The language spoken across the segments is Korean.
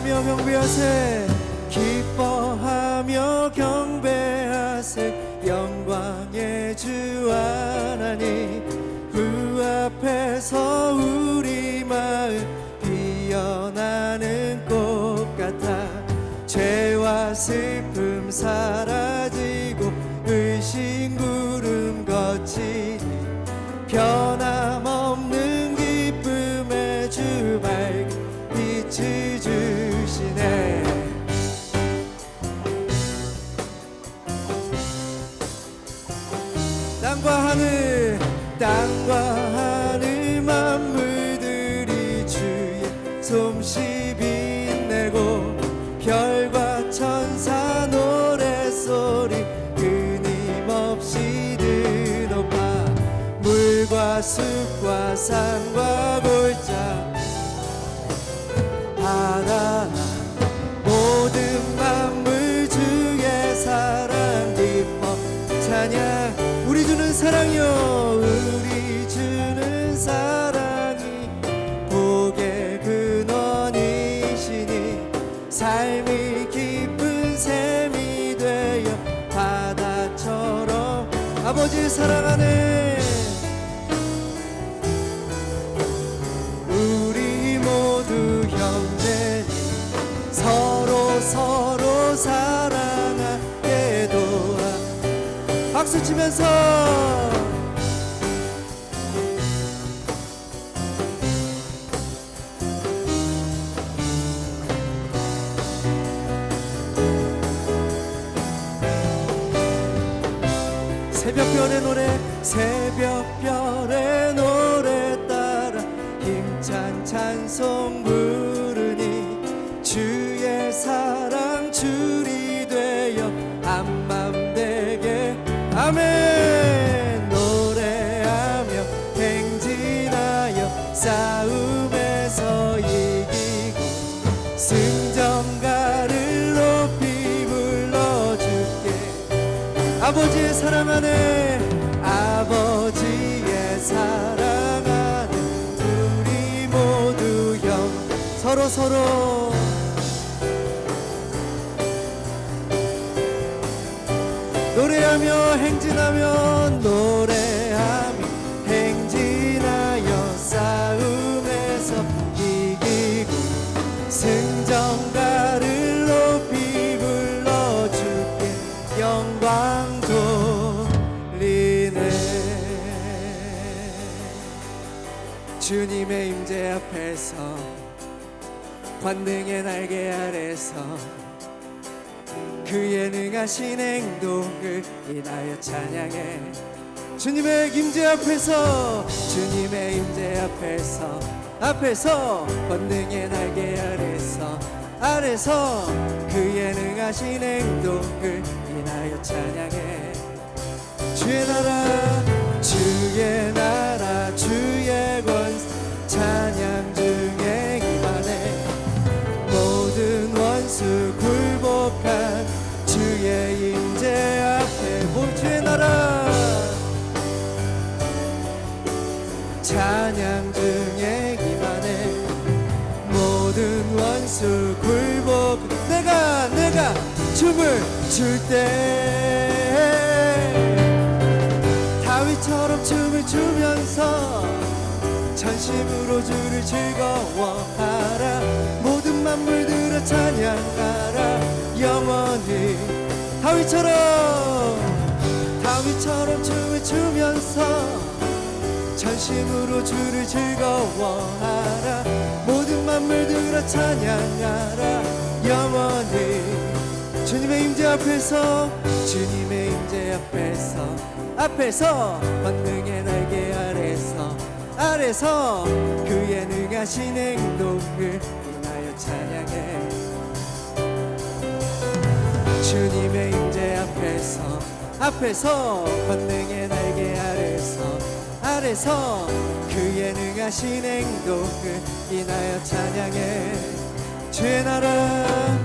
기뻐하며 경배하세 기뻐하며 경배하세 영광의 주 하나님 그 앞에서 우리 마음 피어나는 꽃 같아 죄와 슬픔 사라지고 의심 구름 거치니 변함없는 기쁨의 주 밝은 빛을 주시네 땅과 하늘 만물들이 주의 솜씨 빛내고 별과 천사 노랫소리 끊임없이 드높아 물과 숲과 산과 골짜 바다나 모든 만물 주의 사랑 기뻐 찬양 우리 주는 사랑이요 우리 주는 사랑이 복의 근원이시니 삶이 기쁜 샘이 되어 바다처럼 아버지 사랑하네 우리 모두 형제니 서로 사랑하게 도와 박수 치면서 새벽별의 노래 새벽별의 노래 따라 힘찬 찬송 부르니 주의 사랑 줄이 되어 한맘 되게 아멘 노래하며 행진하여 싸움에서 이기고 승전가를 높이 불러줄게 아버지의 사랑하네 아버지의 사랑하는 우리 모두 형 서로 노래하며 행진하여 싸움에서 이기고 승전가를 높이 불러줄게 영광 돌리네 주님의 임재 앞에서 관능의 날개 아래서 그의 능하신 행동을 인하여 찬양해 주님의 임재 앞에서 권능의 날개 아래서 그의 능하신 행동을 인하여 찬양해 주의 나라 주의 권세 찬양 중에 기만해 모든 원수 굴복한 주의 임재 앞에 주의 나라 찬양 중에 기만해 모든 원수 굴복 내가 춤을 출 때 다윗처럼 춤을 추면서 전심으로 주를 즐거워하라 모든 만물들아 찬양하라 영원히 다윗처럼 춤을 추면서 전심으로 주를 즐거워하라 모든 만물들아 찬양하라 영원히 주님의 임재 앞에서 권능의 날개 아래서 그의 능하신 행동을 인하여 찬양해 주님의 임재 앞에서 권능의 날개 아래서 그의 능하신 행동을 인하여 찬양해 주의 나라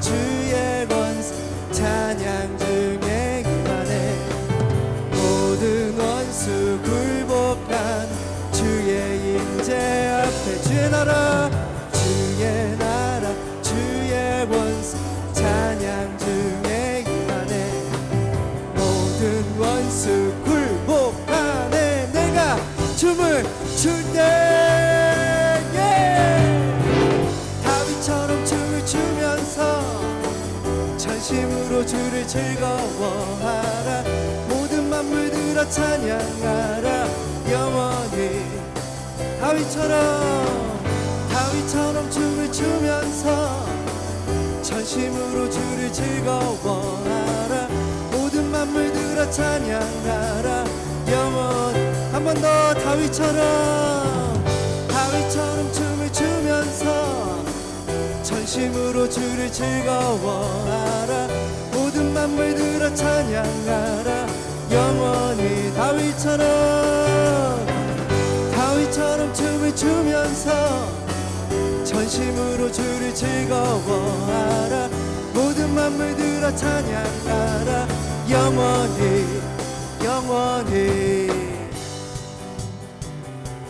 주의 권세 찬양 중에 기만해 모든 원수 굴복한 주의 임재 앞에 주의 나라 주의 나라 주의 권세 찬양 중에 임하네 모든 원수 굴복하네 내가 춤을 출때 다윗처럼 춤을 추면서 전심으로 주를 즐거워하라 모든 만물들아 찬양하라 영원히 다윗처럼 춤을 추면서 전심으로 주를 즐거워하라 모든 만물들아 찬양하라 영원 한 번 더 다윗처럼 춤을 추면서 전심으로 주를 즐거워하라 모든 만물들아 찬양하라 영원히 다윗처럼 춤을 추면서 전심으로 주를 즐거워하라 모든 만물들아 찬양하라 영원히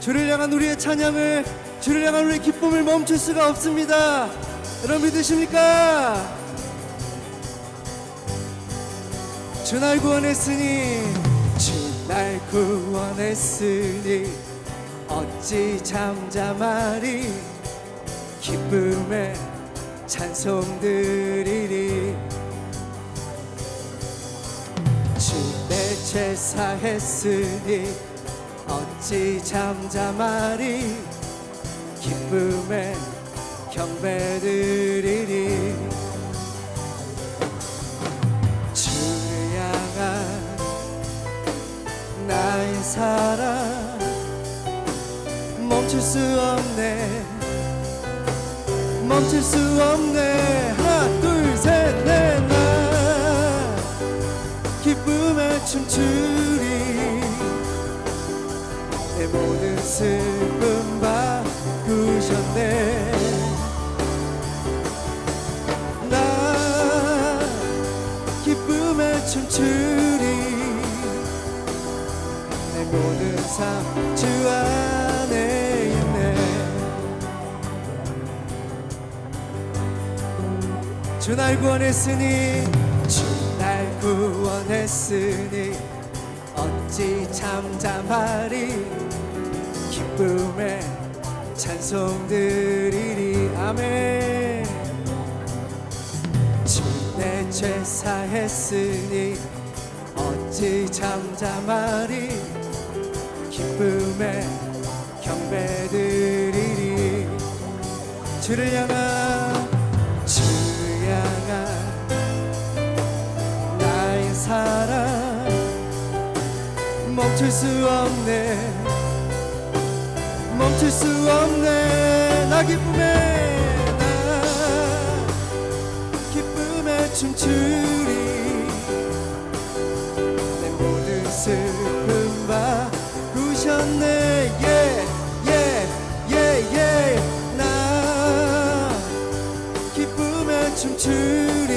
주를 향한 우리의 찬양을 주를 향한 우리의 기쁨을 멈출 수가 없습니다. 여러분 믿으십니까? 주 날 구원했으니 주 날 구원했으니 어찌 잠잠하리 기쁨에 찬송 드리리 주 내 죄 사했으니 어찌 잠잠하리 기쁨에 경배드리리 주를 향한 나의 사랑 멈출 수 없네 하나 둘 셋 넷 나 기쁨에 춤추리 내 모든 슬픔 바꾸셨네 나 기쁨에 춤추리 내 모든 삶 주 안에 있네 주 날 구원했으니 어찌 잠잠하리 기쁨에 찬송 드리리 아멘 주 내 죄 사했으니 어찌 잠잠하리 기쁨에 경배드리리 주를 향한 나의 사랑 멈출 수 없네 나 기쁨에 춤추리 내 모든 슬픔 바꾸셨네 나 기쁨에 춤추리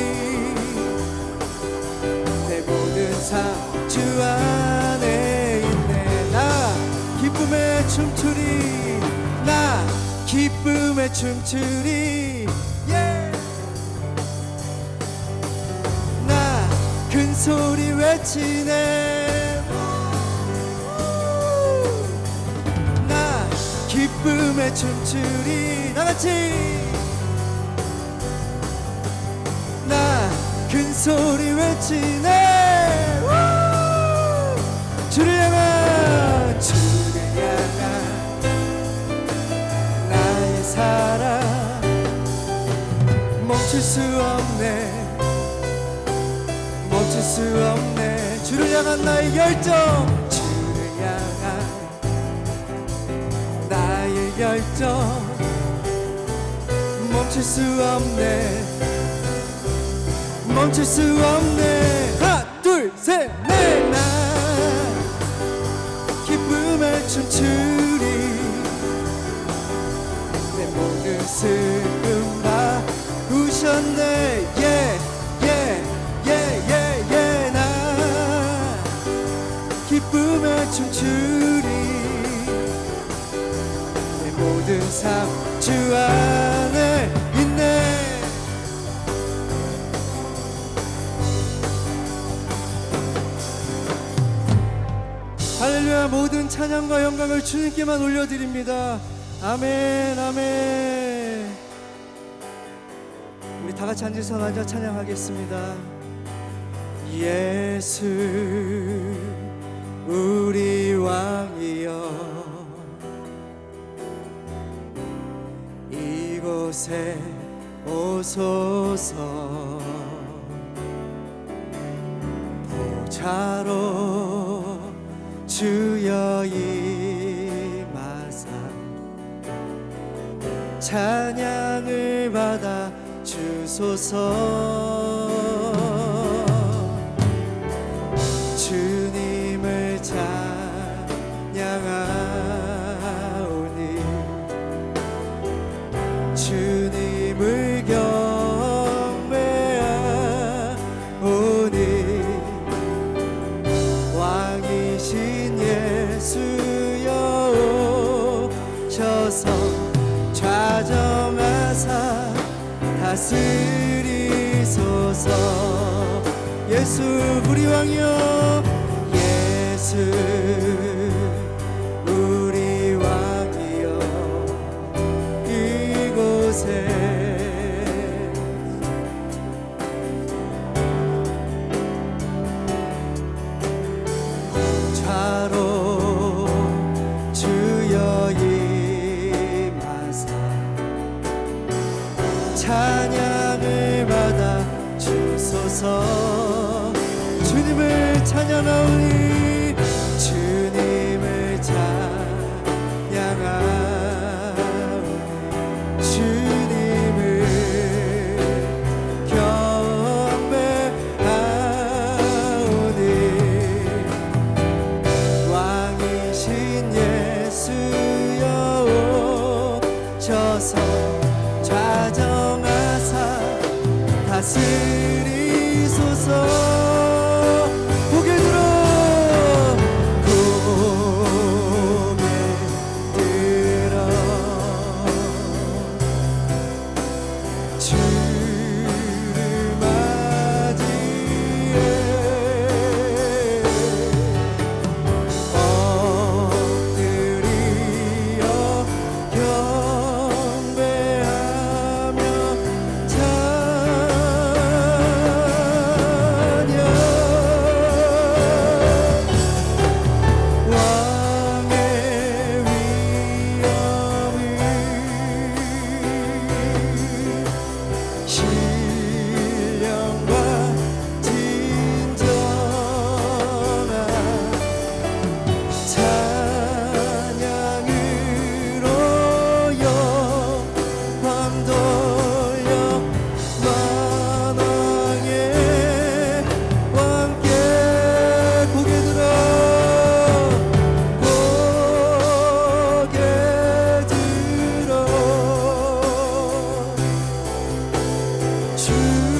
내 모든 삶 주 안에 있네 나 기쁨에 춤추리 나 큰 소리 외치네 나 기쁨에 춤추리 다같이 나 큰 소리 외치네 주를 향한 나의 사랑 멈출 수 없네 주를 향한 나의 열정 멈출 수 없네 하나 둘 셋 넷 나 기쁨에 춤추리 내 모든 슬픔 바꾸셨네 나 기쁨에 춤추리 내 모든 삶 주 안에 찬양과 영광을 주님께만 올려드립니다. 아멘, 아멘. 우리 다 같이 앉아서 마저 찬양하겠습니다. 예수 우리 왕이여, 이곳에 오소서. 보좌로 주여 임하사 찬양을 받아 주소서. 주님을 찬양하오니 주님을 경배하오니 왕이신 예수여 오셔서 좌정하사 다스리소서. 예수 우리 왕이여, 예수 우리 왕이여, 이곳에 좌로 주여 임하사 찬양을 받아 주소서. 주님을 찬양하오니 주님을 찬양하오니 주님을 경배하오니 왕이신 예수여 오셔서 좌정하사 다스리소서. 고개 들어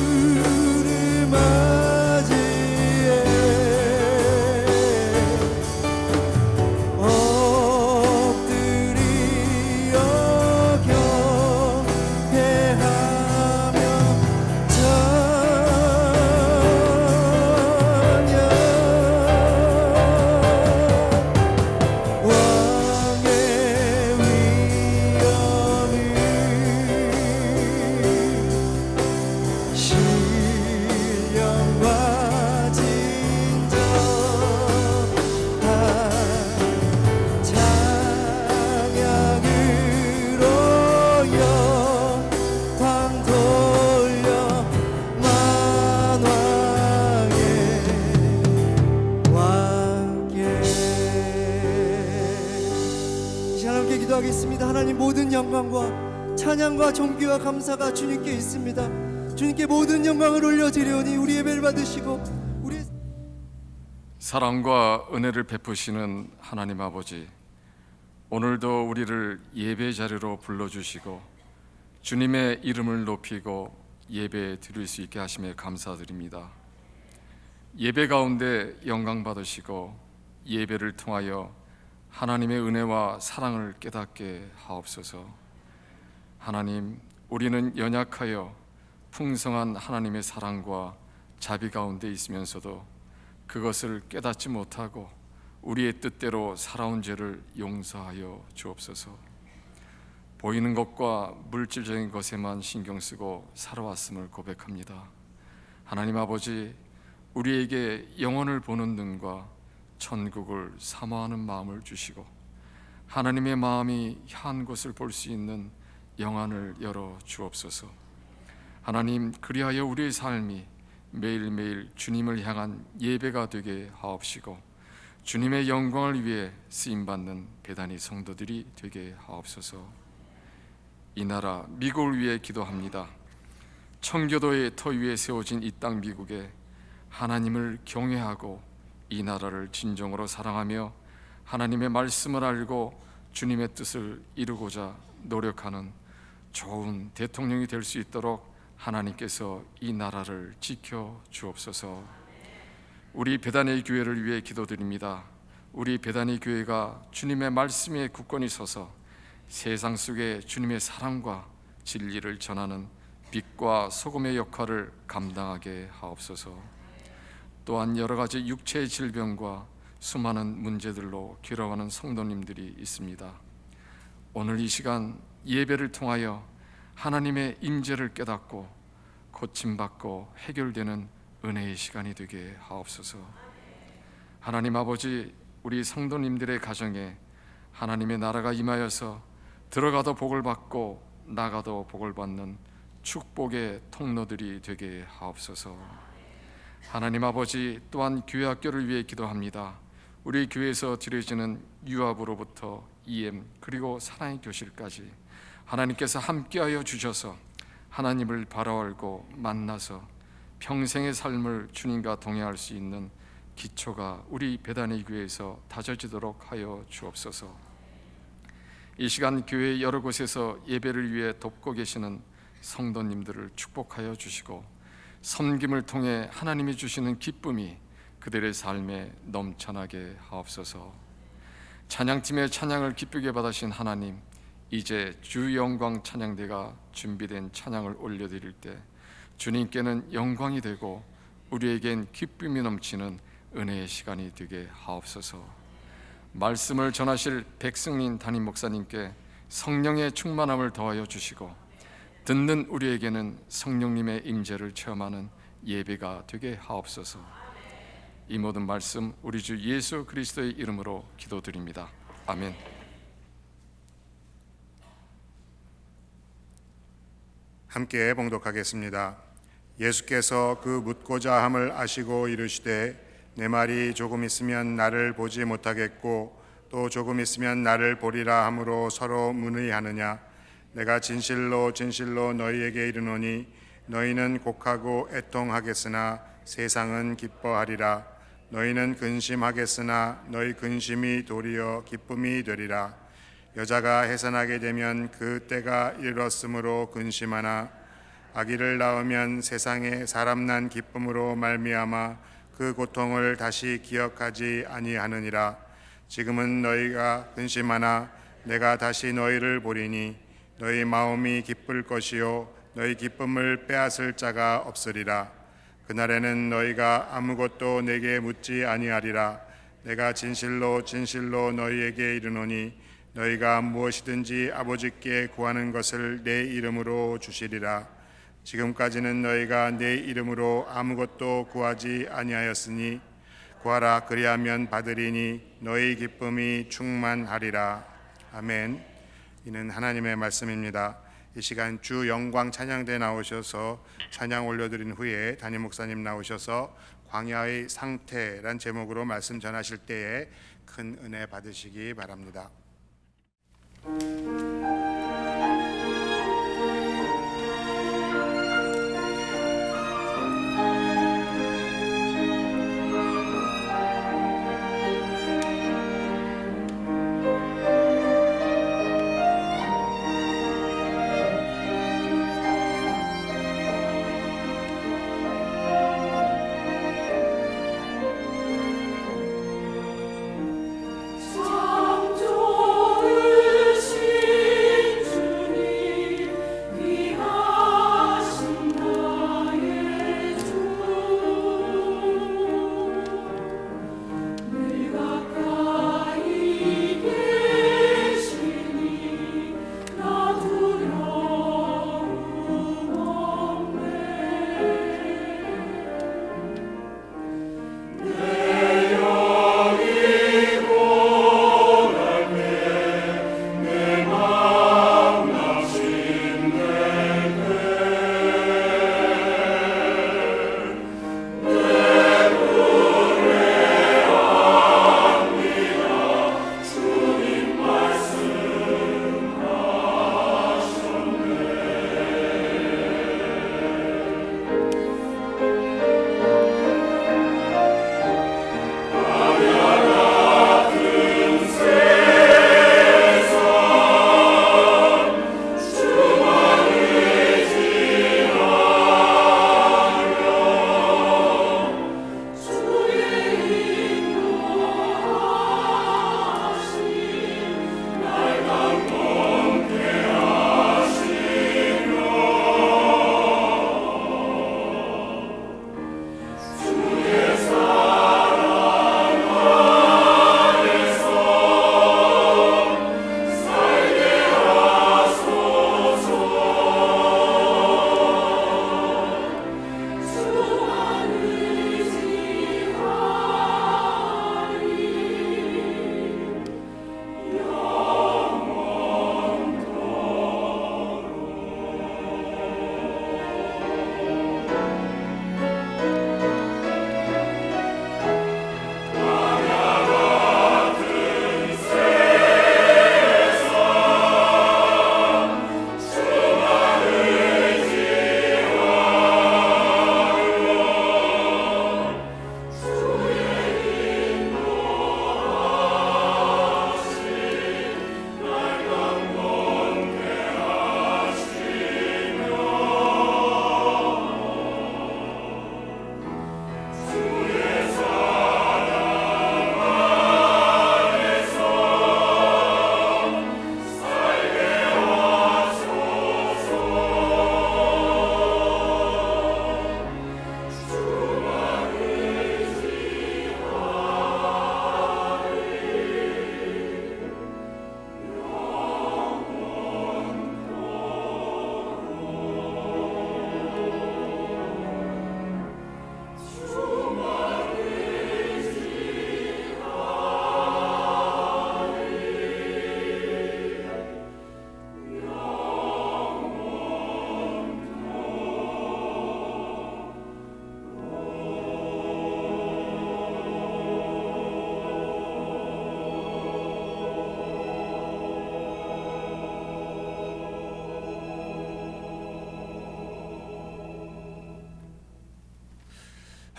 주를 맞이해 엎드리어 경배하며 기도하겠습니다. 하나님, 모든 영광과 찬양과 존귀와 감사가 주님께 있습니다. 주님께 모든 영광을 올려드리오니 우리 예배를 받으시고 우리 사랑과 은혜를 베푸시는 하나님 아버지, 오늘도 우리를 예배 자리로 불러주시고 주님의 이름을 높이고 예배 드릴 수 있게 하심에 감사드립니다. 예배 가운데 영광 받으시고 예배를 통하여 하나님의 은혜와 사랑을 깨닫게 하옵소서. 하나님, 우리는 연약하여 풍성한 하나님의 사랑과 자비 가운데 있으면서도 그것을 깨닫지 못하고 우리의 뜻대로 살아온 죄를 용서하여 주옵소서. 보이는 것과 물질적인 것에만 신경 쓰고 살아왔음을 고백합니다. 하나님 아버지, 우리에게 영혼을 보는 눈과 천국을 사모하는 마음을 주시고 하나님의 마음이 향한 곳을 볼 수 있는 영안을 열어 주옵소서. 하나님, 그리하여 우리의 삶이 매일매일 주님을 향한 예배가 되게 하옵시고 주님의 영광을 위해 쓰임받는 배단의 성도들이 되게 하옵소서. 이 나라 미국을 위해 기도합니다. 청교도의 터 위에 세워진 이 땅 미국에 하나님을 경외하고 이 나라를 진정으로 사랑하며 하나님의 말씀을 알고 주님의 뜻을 이루고자 노력하는 좋은 대통령이 될 수 있도록 하나님께서 이 나라를 지켜 주옵소서. 우리 배단의 교회를 위해 기도드립니다. 우리 배단의 교회가 주님의 말씀에 굳건히 서서 세상 속에 주님의 사랑과 진리를 전하는 빛과 소금의 역할을 감당하게 하옵소서. 또한 여러 가지 육체의 질병과 수많은 문제들로 괴로워하는 성도님들이 있습니다. 오늘 이 시간 예배를 통하여 하나님의 임재를 깨닫고 고침받고 해결되는 은혜의 시간이 되게 하옵소서. 하나님 아버지, 우리 성도님들의 가정에 하나님의 나라가 임하여서 들어가도 복을 받고 나가도 복을 받는 축복의 통로들이 되게 하옵소서. 하나님 아버지, 또한 교회 학교를 위해 기도합니다. 우리 교회에서 드려지는 유아부로부터 EM 그리고 사랑의 교실까지 하나님께서 함께하여 주셔서 하나님을 바라알고 만나서 평생의 삶을 주님과 동행할 수 있는 기초가 우리 배단의 교회에서 다져지도록 하여 주옵소서. 이 시간 교회 여러 곳에서 예배를 위해 돕고 계시는 성도님들을 축복하여 주시고 섬김을 통해 하나님이 주시는 기쁨이 그들의 삶에 넘쳐나게 하옵소서. 찬양팀의 찬양을 기쁘게 받으신 하나님, 이제 주 영광 찬양대가 준비된 찬양을 올려드릴 때 주님께는 영광이 되고 우리에겐 기쁨이 넘치는 은혜의 시간이 되게 하옵소서. 말씀을 전하실 백승린 담임 목사님께 성령의 충만함을 더하여 주시고 듣는 우리에게는 성령님의 임재를 체험하는 예배가 되게 하옵소서. 이 모든 말씀 우리 주 예수 그리스도의 이름으로 기도드립니다. 아멘. 함께 봉독하겠습니다. 예수께서 그 묻고자 함을 아시고 이르시되 내 말이 조금 있으면 나를 보지 못하겠고 또 조금 있으면 나를 보리라 함으로 서로 문의하느냐. 내가 진실로 진실로 너희에게 이르노니 너희는 곡하고 애통하겠으나 세상은 기뻐하리라. 너희는 근심하겠으나 너희 근심이 도리어 기쁨이 되리라. 여자가 해산하게 되면 그 때가 이르렀으므로 근심하나 아기를 낳으면 세상에 사람 난 기쁨으로 말미암아 그 고통을 다시 기억하지 아니하느니라. 지금은 너희가 근심하나 내가 다시 너희를 보리니 너희 마음이 기쁠 것이요 너희 기쁨을 빼앗을 자가 없으리라. 그날에는 너희가 아무것도 내게 묻지 아니하리라. 내가 진실로 진실로 너희에게 이르노니 너희가 무엇이든지 아버지께 구하는 것을 내 이름으로 주시리라. 지금까지는 너희가 내 이름으로 아무것도 구하지 아니하였으니 구하라 그리하면 받으리니 너희 기쁨이 충만하리라. 아멘. 이는 하나님의 말씀입니다. 이 시간 주 영광 찬양대 나오셔서 찬양 올려드린 후에 담임 목사님 나오셔서 광야의 상태란 제목으로 말씀 전하실 때에 큰 은혜 받으시기 바랍니다. 창조를 시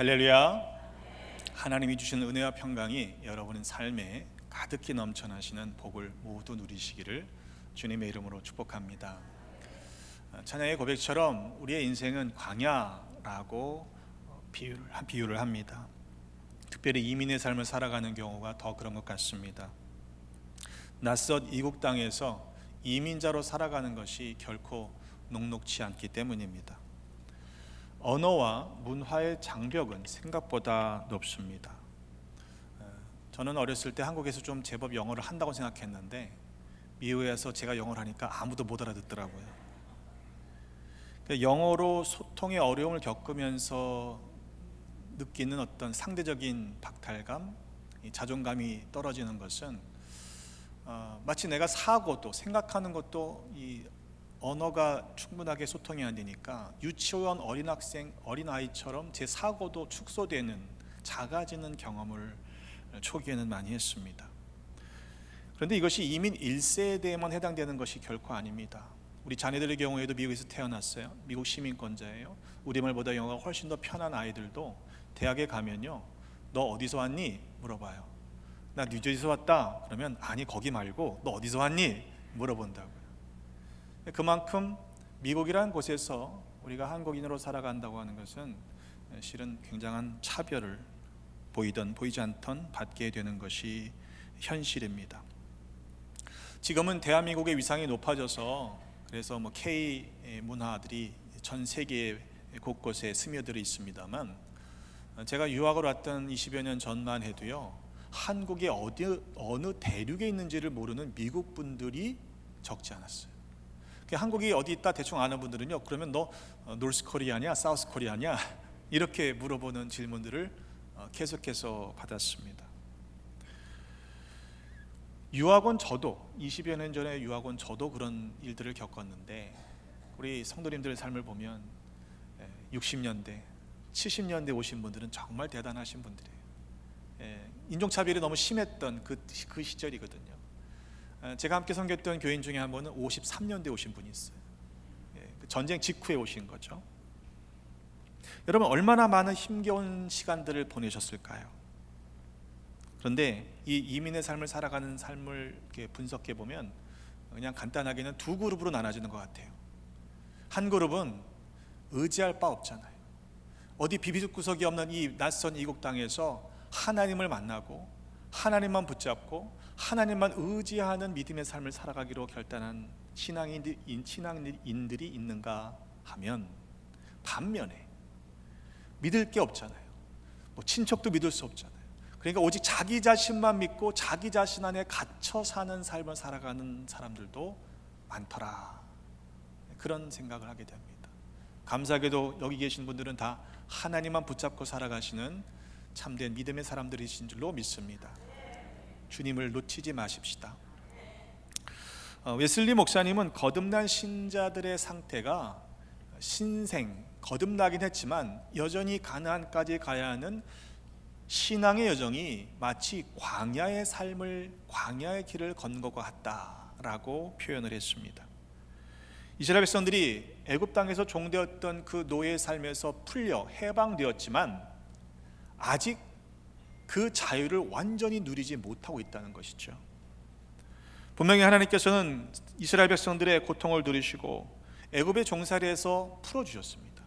할렐루야. 하나님이 주시는 은혜와 평강이 여러분의 삶에 가득히 넘쳐나시는 복을 모두 누리시기를 주님의 이름으로 축복합니다. 찬양의 고백처럼 우리의 인생은 광야라고 비유를 합니다. 특별히 이민의 삶을 살아가는 경우가 더 그런 것 같습니다. 낯선 이국 땅에서 이민자로 살아가는 것이 결코 녹록지 않기 때문입니다. 언어와 문화의 장벽은 생각보다 높습니다. 저는 어렸을 때 한국에서 좀 제법 영어를 한다고 생각했는데 미국에서 제가 영어를 하니까 아무도 못 알아듣더라고요. 영어로 소통의 어려움을 겪으면서 느끼는 어떤 상대적인 박탈감, 자존감이 떨어지는 것은 마치 내가 사고도 생각하는 것도 이 언어가 충분하게 소통이 안 되니까 유치원 어린아이처럼 제 사고도 축소되는 작아지는 경험을 초기에는 많이 했습니다. 그런데 이것이 이민 1세대에만 해당되는 것이 결코 아닙니다. 우리 자녀들의 경우에도 미국에서 태어났어요. 미국 시민권자예요. 우리말보다 영어가 훨씬 더 편한 아이들도 대학에 가면요, 너 어디서 왔니? 물어봐요. 나 뉴저지에서 왔다. 그러면 아니 거기 말고 너 어디서 왔니? 물어본다고요. 그만큼 미국이라는 곳에서 우리가 한국인으로 살아간다고 하는 것은 실은 굉장한 차별을 보이든 보이지 않던 받게 되는 것이 현실입니다. 지금은 대한민국의 위상이 높아져서 그래서 K 문화들이 전 세계 곳곳에 스며들어 있습니다만, 제가 유학을 왔던 20여 년 전만 해도요, 한국의 어느 대륙에 있는지를 모르는 미국 분들이 적지 않았어요. 한국이 어디 있다 대충 아는 분들은요, 그러면 너 노스 코리아냐 사우스 코리아냐 이렇게 물어보는 질문들을 계속해서 받았습니다. 유학원 저도 20여 년 전에 유학원 저도 그런 일들을 겪었는데, 우리 성도님들의 삶을 보면 60년대 70년대 오신 분들은 정말 대단하신 분들이에요. 인종차별이 너무 심했던 그 시절이거든요. 제가 함께 섬겼던 교인 중에 한 분은 53년대에 오신 분이 있어요. 전쟁 직후에 오신 거죠. 여러분, 얼마나 많은 힘겨운 시간들을 보내셨을까요? 그런데 이 이민의 삶을 살아가는 삶을 이렇게 분석해 보면 그냥 간단하게는 두 그룹으로 나눠지는 것 같아요. 한 그룹은 의지할 바 없잖아요. 어디 비비구석이 없는 이 낯선 이국 땅에서 하나님을 만나고 하나님만 붙잡고 하나님만 의지하는 믿음의 삶을 살아가기로 결단한 신앙인들이 있는가 하면, 반면에 믿을 게 없잖아요. 친척도 믿을 수 없잖아요. 그러니까 오직 자기 자신만 믿고 자기 자신 안에 갇혀 사는 삶을 살아가는 사람들도 많더라, 그런 생각을 하게 됩니다. 감사하게도 여기 계신 분들은 다 하나님만 붙잡고 살아가시는 참된 믿음의 사람들이신 줄로 믿습니다. 주님을 놓치지 마십시다. 웨슬리 목사님은 거듭난 신자들의 상태가 거듭나긴 했지만 여전히 가나안까지 가야 하는 신앙의 여정이 마치 광야의 길을 걷는 것과 같다라고 표현을 했습니다. 이스라엘 백성들이 애굽 땅에서 종되었던 그 노예의 삶에서 풀려 해방되었지만 아직 그 자유를 완전히 누리지 못하고 있다는 것이죠. 분명히 하나님께서는 이스라엘 백성들의 고통을 들으시고 애굽의 종살이에서 풀어주셨습니다.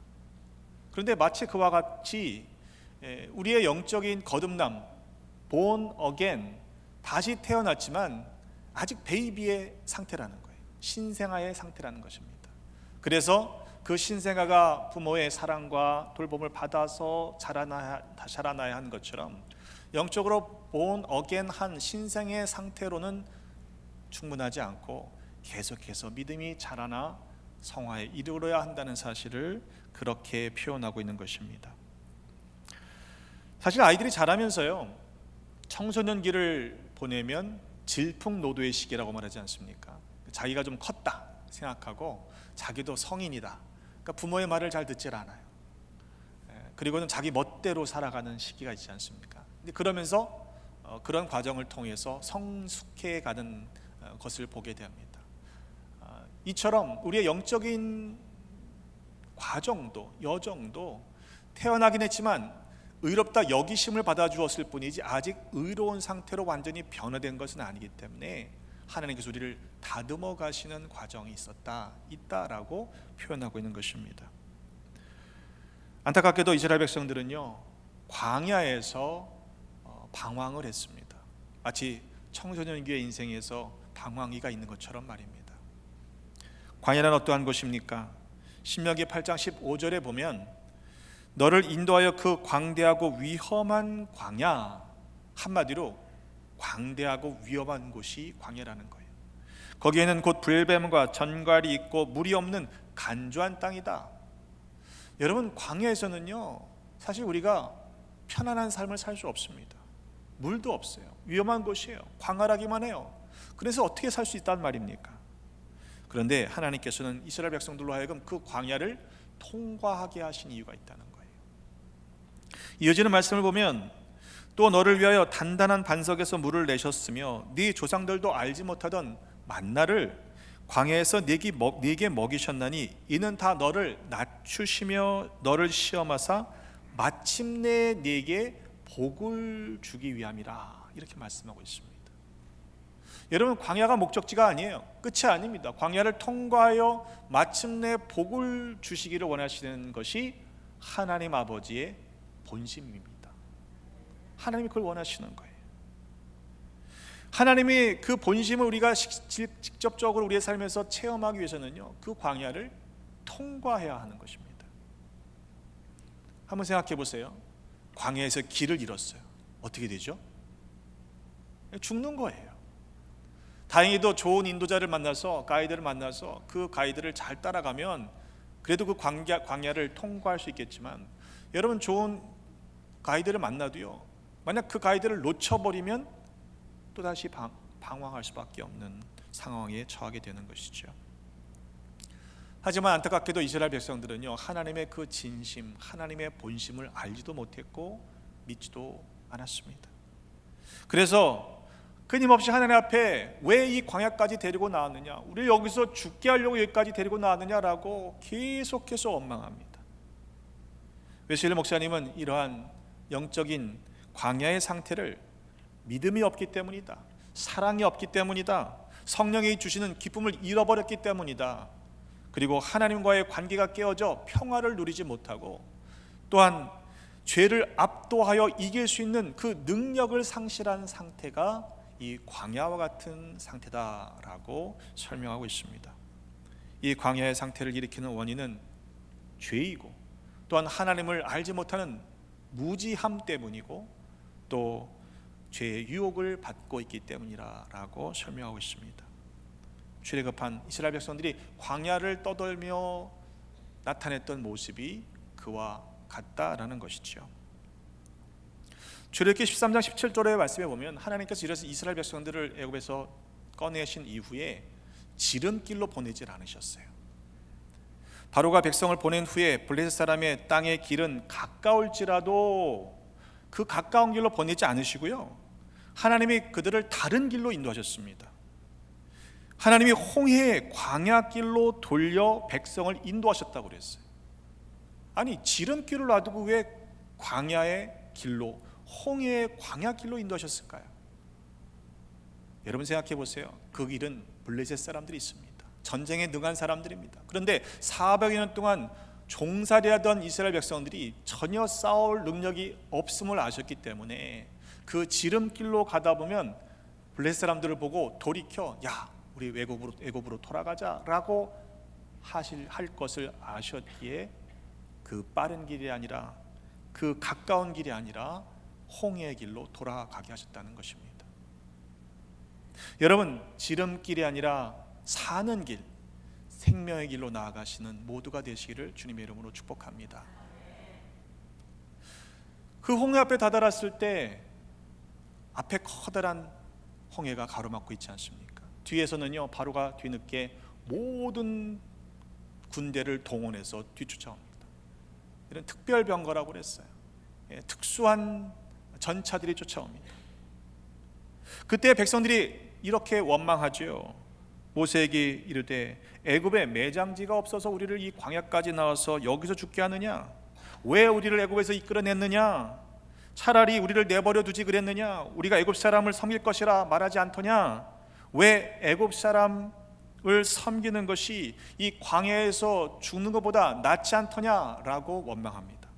그런데 마치 그와 같이 우리의 영적인 거듭남, born again, 다시 태어났지만 아직 베이비의 상태라는 거예요. 신생아의 상태라는 것입니다. 그래서 그 신생아가 부모의 사랑과 돌봄을 받아서 자라나야 하는 것처럼 영적으로 born again 한 신생의 상태로는 충분하지 않고 계속해서 믿음이 자라나 성화에 이르러야 한다는 사실을 그렇게 표현하고 있는 것입니다. 사실 아이들이 자라면서요, 청소년기를 보내면 질풍노도의 시기라고 말하지 않습니까? 자기가 좀 컸다 생각하고 자기도 성인이다, 그러니까 부모의 말을 잘 듣질 않아요. 그리고는 자기 멋대로 살아가는 시기가 있지 않습니까? 근데 그러면서 그런 과정을 통해서 성숙해 가는 것을 보게 됩니다. 이처럼 우리의 영적인 과정도, 여정도 태어나긴 했지만 의롭다 여기심을 받아주었을 뿐이지 아직 의로운 상태로 완전히 변화된 것은 아니기 때문에 하나님께서 우리를 다듬어 가시는 과정이 있다라고 표현하고 있는 것입니다. 안타깝게도 이스라엘 백성들은요, 광야에서 방황을 했습니다. 마치 청소년기의 인생에서 방황기가 있는 것처럼 말입니다. 광야는 어떠한 곳입니까? 신명기 8장 15절에 보면 너를 인도하여 그 광대하고 위험한 광야, 한마디로 광대하고 위험한 곳이 광야라는 거예요. 거기에는 곧 불뱀과 전갈이 있고 물이 없는 간조한 땅이다. 여러분, 광야에서는요, 사실 우리가 편안한 삶을 살 수 없습니다. 물도 없어요. 위험한 곳이에요. 광활하기만 해요. 그래서 어떻게 살 수 있단 말입니까? 그런데 하나님께서는 이스라엘 백성들로 하여금 그 광야를 통과하게 하신 이유가 있다는 거예요. 이어지는 말씀을 보면 또 너를 위하여 단단한 반석에서 물을 내셨으며 네 조상들도 알지 못하던 만나를 광야에서 네게 먹이셨나니 이는 다 너를 낮추시며 너를 시험하사 마침내 네게 복을 주기 위함이라, 이렇게 말씀하고 있습니다. 여러분, 광야가 목적지가 아니에요. 끝이 아닙니다. 광야를 통과하여 마침내 복을 주시기를 원하시는 것이 하나님 아버지의 본심입니다. 하나님이 그걸 원하시는 거예요. 하나님이 그 본심을 우리가 직접적으로 우리의 삶에서 체험하기 위해서는요, 그 광야를 통과해야 하는 것입니다. 한번 생각해 보세요. 광야에서 길을 잃었어요. 어떻게 되죠? 죽는 거예요. 다행히도 좋은 인도자를 만나서, 가이드를 만나서 그 가이드를 잘 따라가면 그래도 그 광야를 통과할 수 있겠지만, 여러분, 좋은 가이드를 만나도요, 만약 그 가이드를 놓쳐버리면 또다시 방황할 수밖에 없는 상황에 처하게 되는 것이죠. 하지만 안타깝게도 이스라엘 백성들은요, 하나님의 그 진심, 하나님의 본심을 알지도 못했고 믿지도 않았습니다. 그래서 끊임없이 하나님 앞에 왜 이 광야까지 데리고 나왔느냐, 우리를 여기서 죽게 하려고 여기까지 데리고 나왔느냐라고 계속해서 원망합니다. 웨슬리 목사님은 이러한 영적인 광야의 상태를 믿음이 없기 때문이다, 사랑이 없기 때문이다, 성령이 주시는 기쁨을 잃어버렸기 때문이다, 그리고 하나님과의 관계가 깨어져 평화를 누리지 못하고 또한 죄를 압도하여 이길 수 있는 그 능력을 상실한 상태가 이 광야와 같은 상태다라고 설명하고 있습니다. 이 광야의 상태를 일으키는 원인은 죄이고 또한 하나님을 알지 못하는 무지함 때문이고 또 죄의 유혹을 받고 있기 때문이라고 설명하고 있습니다. 출애굽한 이스라엘 백성들이 광야를 떠돌며 나타냈던 모습이 그와 같다라는 것이죠. 출애굽기 13장 17절의 말씀에 보면 하나님께서 이래서 이스라엘 백성들을 애굽에서 꺼내신 이후에 지름길로 보내질 않으셨어요. 바로가 백성을 보낸 후에 블레셋 사람의 땅의 길은 가까울지라도 그 가까운 길로 보내지 않으시고요, 하나님이 그들을 다른 길로 인도하셨습니다. 하나님이 홍해의 광야길로 돌려 백성을 인도하셨다고 그랬어요. 아니, 지름길을 놔두고 왜 광야의 길로, 홍해의 광야길로 인도하셨을까요? 여러분 생각해 보세요. 그 길은 블레셋 사람들이 있습니다. 전쟁에 능한 사람들입니다. 그런데 400여 년 동안 종살이하던 이스라엘 백성들이 전혀 싸울 능력이 없음을 아셨기 때문에 그 지름길로 가다 보면 블레셋 사람들을 보고 돌이켜, 야, 우리 애굽으로 돌아가자라고 할 것을 아셨기에 그 빠른 길이 아니라, 그 가까운 길이 아니라 홍해의 길로 돌아가게 하셨다는 것입니다. 여러분, 지름길이 아니라 사는 길, 생명의 길로 나아가시는 모두가 되시기를 주님의 이름으로 축복합니다. 그 홍해 앞에 다다랐을 때 앞에 커다란 홍해가 가로막고 있지 않습니까? 뒤에서는요, 바로가 뒤늦게 모든 군대를 동원해서 뒤쫓아옵니다. 이런 특별 병거라고 그랬어요. 특수한 전차들이 쫓아옵니다. 그때 백성들이 이렇게 원망하죠. 모세에게 이르되 애굽에 매장지가 없어서 우리를 이 광야까지 나와서 여기서 죽게 하느냐? 왜 우리를 애굽에서 이끌어냈느냐? 차라리 우리를 내버려 두지 그랬느냐? 우리가 애굽 사람을 섬길 것이라 말하지 않더냐? 왜 애굽 사람을 섬기는 것이 이 광야에서 죽는 것보다 낫지 않더냐라고 원망합니다.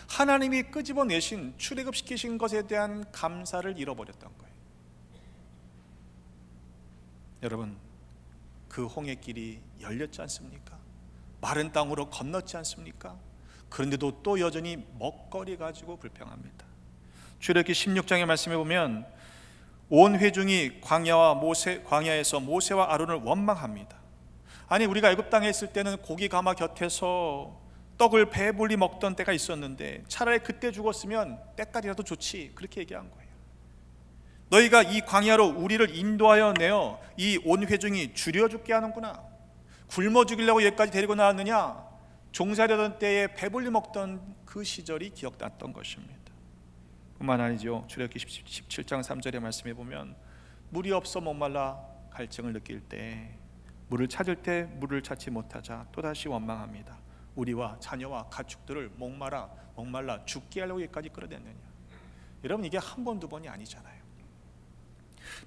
하나님이 끄집어내신 출애굽시키신 것에 대한 감사를 잃어버렸던 거예요. 여러분, 그 홍해길이 열렸지 않습니까? 마른 땅으로 건넜지 않습니까? 그런데도 또 여전히 먹거리 가지고 불평합니다. 출애굽기 16장의 말씀에 보면 온 회중이 광야에서 모세와 아론을 원망합니다. 아니, 우리가 애굽 땅에 있을 때는 고기 가마 곁에서 떡을 배불리 먹던 때가 있었는데 차라리 그때 죽었으면 때까지라도 좋지, 그렇게 얘기한 거예요. 너희가 이 광야로 우리를 인도하여 내어 이 온 회중이 줄여 죽게 하는구나. 굶어 죽이려고 여기까지 데리고 나왔느냐? 종살이하던 때에 배불리 먹던 그 시절이 기억났던 것입니다. 뿐만 아니죠. 출애굽기 17장 3절의 말씀에 보면 물이 없어 목말라 갈증을 느낄 때, 물을 찾을 때 물을 찾지 못하자 또다시 원망합니다. 우리와 자녀와 가축들을 목말라 죽게 하려고 여기까지 끌어냈느냐. 여러분, 이게 한 번, 두 번이 아니잖아요.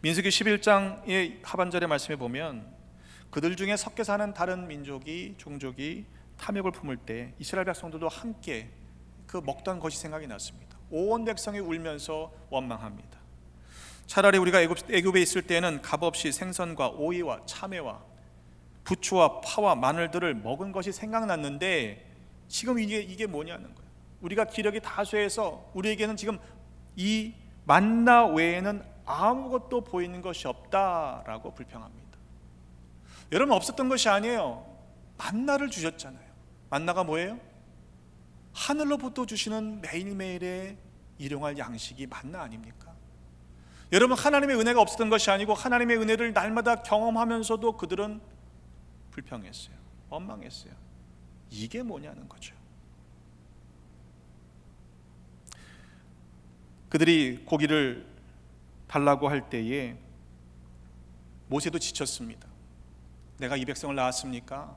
민수기 11장의 하반절의 말씀에 보면 그들 중에 섞여 사는 다른 민족이, 종족이 탐욕을 품을 때 이스라엘 백성들도 함께 그 먹던 것이 생각이 났습니다. 온 백성이 울면서 원망합니다. 차라리 우리가 애굽에 있을 때는 값없이 생선과 오이와 참외와 부추와 파와 마늘들을 먹은 것이 생각났는데 지금 이게 뭐냐는 거예요. 우리가 기력이 다쇠해서 우리에게는 지금 이 만나 외에는 아무것도 보이는 것이 없다라고 불평합니다. 여러분, 없었던 것이 아니에요. 만나를 주셨잖아요. 만나가 뭐예요? 하늘로부터 주시는 매일매일의 일용할 양식이 만나 아닙니까? 여러분, 하나님의 은혜가 없었던 것이 아니고 하나님의 은혜를 날마다 경험하면서도 그들은 불평했어요. 원망했어요. 이게 뭐냐는 거죠. 그들이 고기를 달라고 할 때에 모세도 지쳤습니다. 내가 이 백성을 낳았습니까?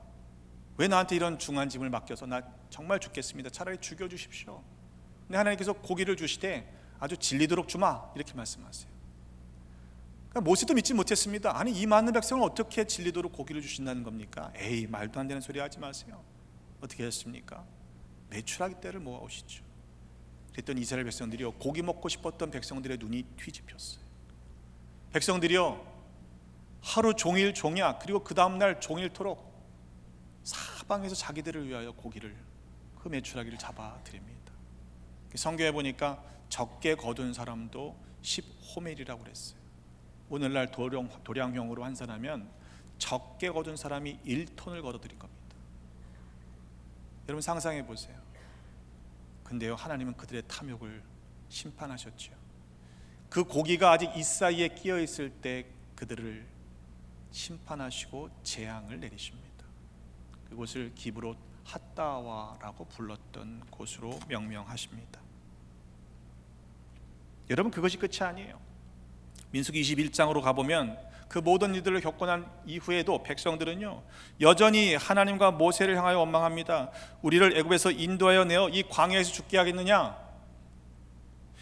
왜 나한테 이런 중한 짐을 맡겨서 나 정말 죽겠습니다. 차라리 죽여주십시오. 근데 하나님께서 고기를 주시되 아주 질리도록 주마, 이렇게 말씀하세요. 그러니까 모세도 믿지 못했습니다. 아니, 이 많은 백성을 어떻게 질리도록 고기를 주신다는 겁니까? 에이, 말도 안 되는 소리 하지 마세요. 어떻게 했습니까? 메추라기 떼를 모아오시죠. 그랬더니 이스라엘 백성들이요, 고기 먹고 싶었던 백성들의 눈이 뒤집혔어요. 백성들이요, 하루 종일 종야, 그리고 그 다음날 종일토록 사방에서 자기들을 위하여 고기를, 그 메추라기를 잡아드립니다. 성경에 보니까 적게 거둔 사람도 10호멜이라고 그랬어요. 오늘날 도량형으로 환산하면 적게 거둔 사람이 1톤을 거둬들인 겁니다. 여러분, 상상해 보세요. 근데요, 하나님은 그들의 탐욕을 심판하셨죠. 그 고기가 아직 이 사이에 끼어 있을 때 그들을 심판하시고 재앙을 내리십니다. 그곳을 기브롯 핫다와라고 불렀던 곳으로 명명하십니다. 여러분, 그것이 끝이 아니에요. 민수기 21장으로 가보면 그 모든 일들을 겪고 난 이후에도 백성들은요, 여전히 하나님과 모세를 향하여 원망합니다. 우리를 애굽에서 인도하여 내어 이 광야에서 죽게 하겠느냐?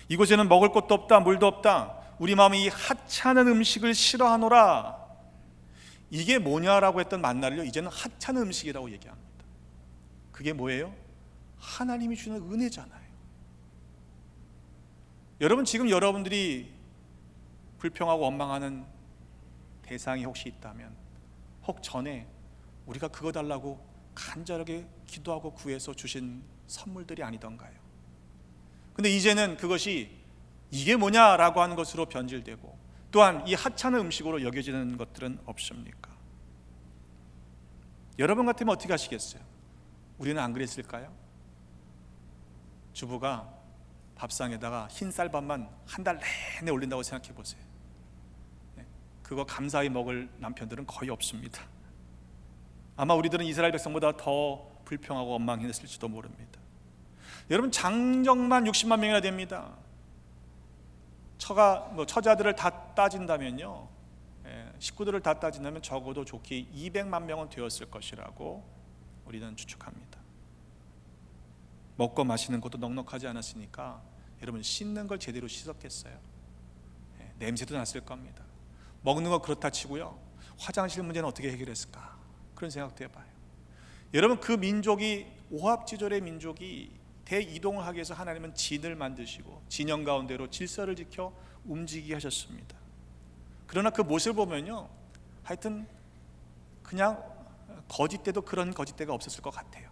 이곳에는 먹을 것도 없다, 물도 없다. 우리 마음이 이 하찮은 음식을 싫어하노라. 이게 뭐냐라고 했던 만나를요, 이제는 하찮은 음식이라고 얘기합니다. 그게 뭐예요? 하나님이 주는 은혜잖아요. 여러분, 지금 여러분들이 불평하고 원망하는 대상이 혹시 있다면, 혹 전에 우리가 그거 달라고 간절하게 기도하고 구해서 주신 선물들이 아니던가요? 근데 이제는 그것이 이게 뭐냐라고 하는 것으로 변질되고, 또한 이 하찮은 음식으로 여겨지는 것들은 없습니까? 여러분 같으면 어떻게 하시겠어요? 우리는 안 그랬을까요? 주부가 밥상에다가 흰 쌀밥만 한 달 내내 올린다고 생각해 보세요. 그거 감사히 먹을 남편들은 거의 없습니다. 아마 우리들은 이스라엘 백성보다 더 불평하고 원망했을지도 모릅니다. 여러분, 장정만 60만 명이나 됩니다. 처자들을 다 따진다면요, 식구들을 다 따진다면 적어도 좋게 200만 명은 되었을 것이라고 우리는 추측합니다. 먹고 마시는 것도 넉넉하지 않았으니까 여러분 씻는 걸 제대로 씻었겠어요? 냄새도 났을 겁니다. 먹는 거 그렇다 치고요, 화장실 문제는 어떻게 해결했을까? 그런 생각도 해봐요. 여러분, 그 민족이 오합지졸의 민족이 대이동을 하기 위해서 하나님은 진을 만드시고 진영 가운데로 질서를 지켜 움직이게 하셨습니다. 그러나 그 모습을 보면요, 하여튼 그냥 거짓대도 그런 거짓대가 없었을 것 같아요.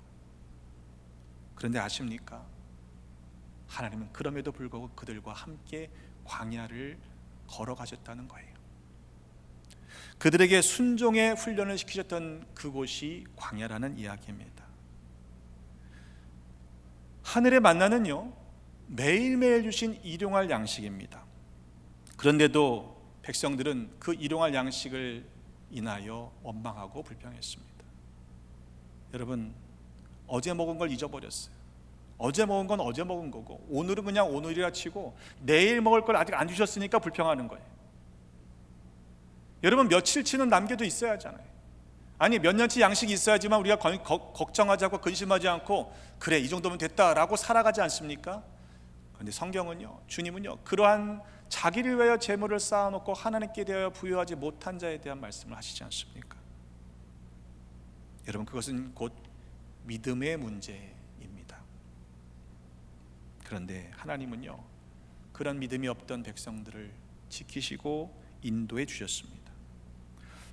그런데 아십니까? 하나님은 그럼에도 불구하고 그들과 함께 광야를 걸어가셨다는 거예요. 그들에게 순종의 훈련을 시키셨던 그곳이 광야라는 이야기입니다. 하늘의 만나는요, 매일매일 주신 일용할 양식입니다. 그런데도 백성들은 그 일용할 양식을 인하여 원망하고 불평했습니다. 여러분, 어제 먹은 걸 잊어버렸어요. 어제 먹은 건 어제 먹은 거고, 오늘은 그냥 오늘이라 치고 내일 먹을 걸 아직 안 주셨으니까 불평하는 거예요. 여러분, 며칠치는 남겨도 있어야 하잖아요. 아니, 몇 년치 양식이 있어야지만 우리가 걱정하지 않고 근심하지 않고 그래, 이 정도면 됐다라고 살아가지 않습니까? 그런데 성경은요, 주님은요, 그러한 자기를 위하여 재물을 쌓아놓고 하나님께 대하여 부여하지 못한 자에 대한 말씀을 하시지 않습니까? 여러분, 그것은 곧 믿음의 문제입니다. 그런데 하나님은요, 그런 믿음이 없던 백성들을 지키시고 인도해 주셨습니다.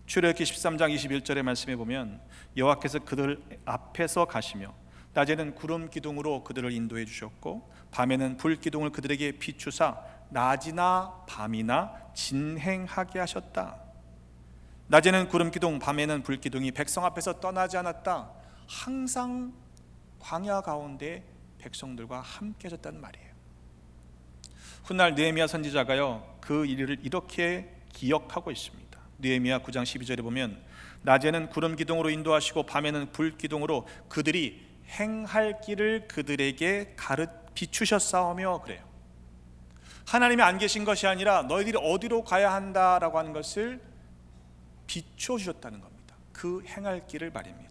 출애굽기 13장 21절의 말씀에 보면 여호와께서 그들 앞에서 가시며 낮에는 구름 기둥으로 그들을 인도해 주셨고 밤에는 불 기둥을 그들에게 비추사 낮이나 밤이나 진행하게 하셨다. 낮에는 구름 기둥, 밤에는 불 기둥이 백성 앞에서 떠나지 않았다. 항상 광야 가운데 백성들과 함께 하셨다는 말이에요. 훗날 느헤미야 선지자가요, 그 일을 이렇게 기억하고 있습니다. 느헤미야 9장 12절에 보면 낮에는 구름 기둥으로 인도하시고 밤에는 불 기둥으로 그들이 행할 길을 그들에게 비추셨사오며 그래요. 하나님이 안 계신 것이 아니라 너희들이 어디로 가야 한다라고 하는 것을 비추어 주셨다는 겁니다. 그 행할 길을 말입니다.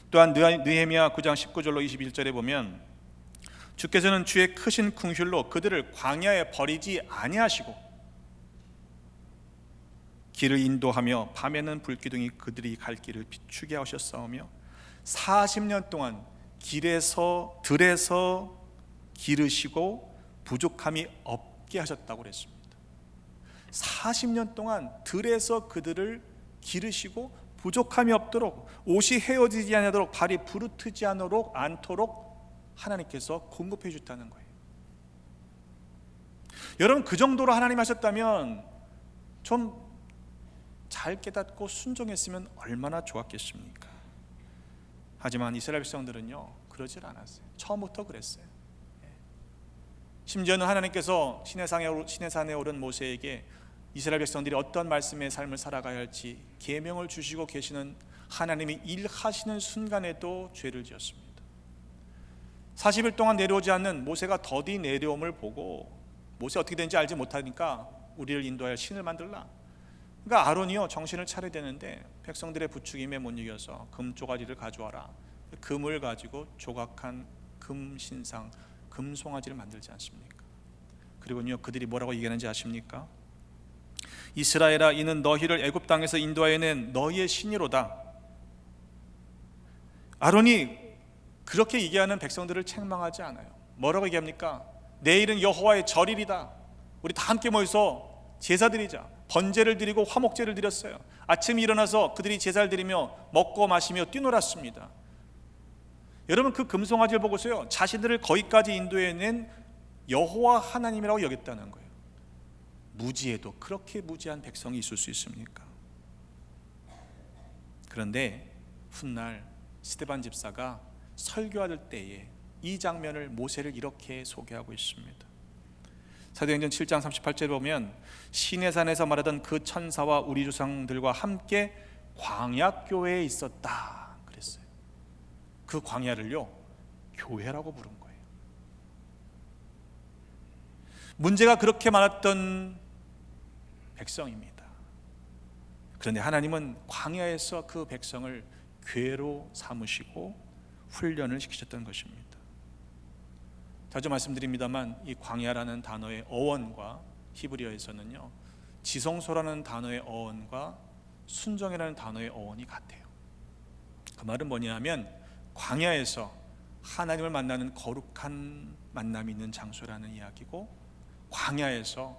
또한 느헤미야 9장 19절로 21절에 보면 주께서는 주의 크신 궁휼로 그들을 광야에 버리지 아니하시고 길을 인도하며 밤에는 불기둥이 그들이 갈 길을 비추게 하셨사오며 40년 동안 들에서 기르시고 부족함이 없게 하셨다고 그랬습니다. 40년 동안 들에서 그들을 기르시고 부족함이 없도록, 옷이 헤어지지 않도록, 발이 부르트지 않도록 하나님께서 공급해 주셨다는 거예요. 여러분, 그 정도로 하나님 하셨다면 좀 잘 깨닫고 순종했으면 얼마나 좋았겠습니까? 하지만 이스라엘 백성들은요, 그러질 않았어요. 처음부터 그랬어요. 심지어는 하나님께서 시내산에 오른 모세에게 이스라엘 백성들이 어떤 말씀의 삶을 살아가야 할지 계명을 주시고 계시는 하나님이 일하시는 순간에도 죄를 지었습니다. 40일 동안 내려오지 않는 모세가 더디 내려옴을 보고 모세 어떻게 되는지 알지 못하니까 우리를 인도하여 신을 만들라. 그러니까 아론이요, 정신을 차려야 되는데 백성들의 부추김에 못 이겨서 금 조가지를 가져와라. 금을 가지고 조각한 금 신상, 금 송아지를 만들지 않습니까? 그리고요, 그들이 뭐라고 얘기하는지 아십니까? 이스라엘아, 이는 너희를 애굽 땅에서 인도하여 낸 너희의 신이로다. 아론이 그렇게 얘기하는 백성들을 책망하지 않아요. 뭐라고 얘기합니까? 내일은 여호와의 절일이다. 우리 다 함께 모여서 제사 드리자. 번제를 드리고 화목제를 드렸어요. 아침에 일어나서 그들이 제사를 드리며 먹고 마시며 뛰놀았습니다. 여러분, 그 금송아지를 보고서요, 자신들을 거기까지 인도해낸 여호와 하나님이라고 여겼다는 거예요. 무지에도 그렇게 무지한 백성이 있을 수 있습니까? 그런데 훗날 스데반 집사가 설교할 때에 이 장면을 모세를 이렇게 소개하고 있습니다. 사도행전 7장 38절에 보면 시내산에서 말하던 그 천사와 우리 조상들과 함께 광야교회에 있었다 그랬어요. 그 광야를요, 교회라고 부른 거예요. 문제가 그렇게 많았던 백성입니다. 그런데 하나님은 광야에서 그 백성을 교회로 삼으시고 훈련을 시키셨던 것입니다. 자주 말씀드립니다만 이 광야라는 단어의 어원과 히브리어에서는요, 지성소라는 단어의 어원과 순종이라는 단어의 어원이 같아요. 그 말은 뭐냐면 광야에서 하나님을 만나는 거룩한 만남이 있는 장소라는 이야기고, 광야에서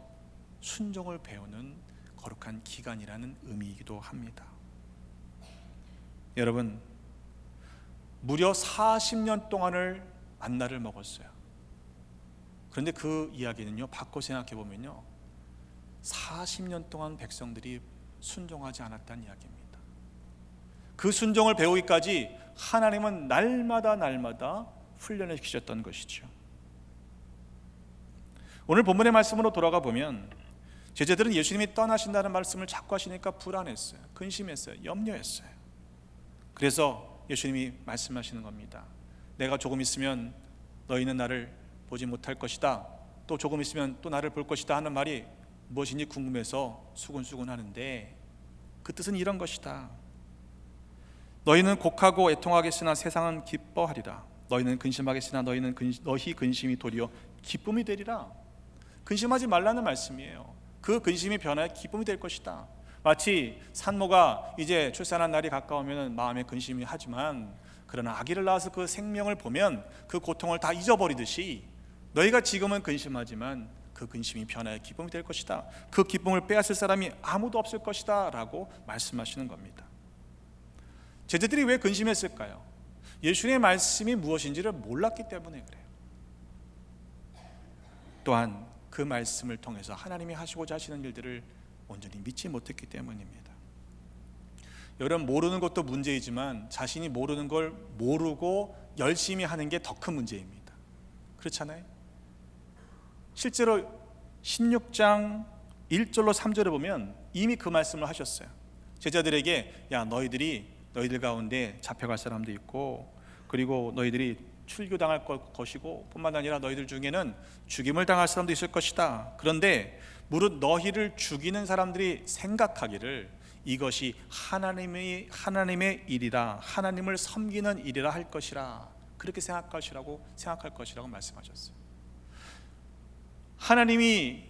순종을 배우는 거룩한 기간이라는 의미이기도 합니다. 여러분, 무려 40년 동안을 만나를 먹었어요. 그런데 그 이야기는요, 바꿔 생각해 보면요, 40년 동안 백성들이 순종하지 않았다는 이야기입니다. 그 순종을 배우기까지 하나님은 날마다 훈련을 시키셨던 것이죠. 오늘 본문의 말씀으로 돌아가 보면 제자들은 예수님이 떠나신다는 말씀을 자꾸 하시니까 불안했어요. 근심했어요. 염려했어요. 그래서 예수님이 말씀하시는 겁니다. 내가 조금 있으면 너희는 나를 보지 못할 것이다, 또 조금 있으면 또 나를 볼 것이다 하는 말이 무엇인지 궁금해서 수근수근 하는데, 그 뜻은 이런 것이다. 너희는 곡하고 애통하겠으나 세상은 기뻐하리라. 너희는 근심하겠으나 너희 근심이 도리어 기쁨이 되리라. 근심하지 말라는 말씀이에요. 그 근심이 변하여 기쁨이 될 것이다. 마치 산모가 이제 출산한 날이 가까우면 마음에 근심이 하지만, 그러나 아기를 낳아서 그 생명을 보면 그 고통을 다 잊어버리듯이 너희가 지금은 근심하지만 그 근심이 변하여 기쁨이 될 것이다. 그 기쁨을 빼앗을 사람이 아무도 없을 것이다 라고 말씀하시는 겁니다. 제자들이 왜 근심했을까요? 예수님의 말씀이 무엇인지를 몰랐기 때문에 그래요. 또한 그 말씀을 통해서 하나님이 하시고자 하시는 일들을 온전히 믿지 못했기 때문입니다. 여러분, 모르는 것도 문제이지만 자신이 모르는 걸 모르고 열심히 하는 게 더 큰 문제입니다. 그렇잖아요? 실제로 16장 1절로 3절에 보면 이미 그 말씀을 하셨어요. 제자들에게, 야, 너희들 가운데 잡혀갈 사람도 있고, 그리고 너희들이 출교당할 것이고, 뿐만 아니라 너희들 중에는 죽임을 당할 사람도 있을 것이다. 그런데 무릇 너희를 죽이는 사람들이 생각하기를 이것이 하나님의 일이라, 하나님을 섬기는 일이라 할 것이라, 그렇게 생각할 것이라고 말씀하셨어요. 하나님이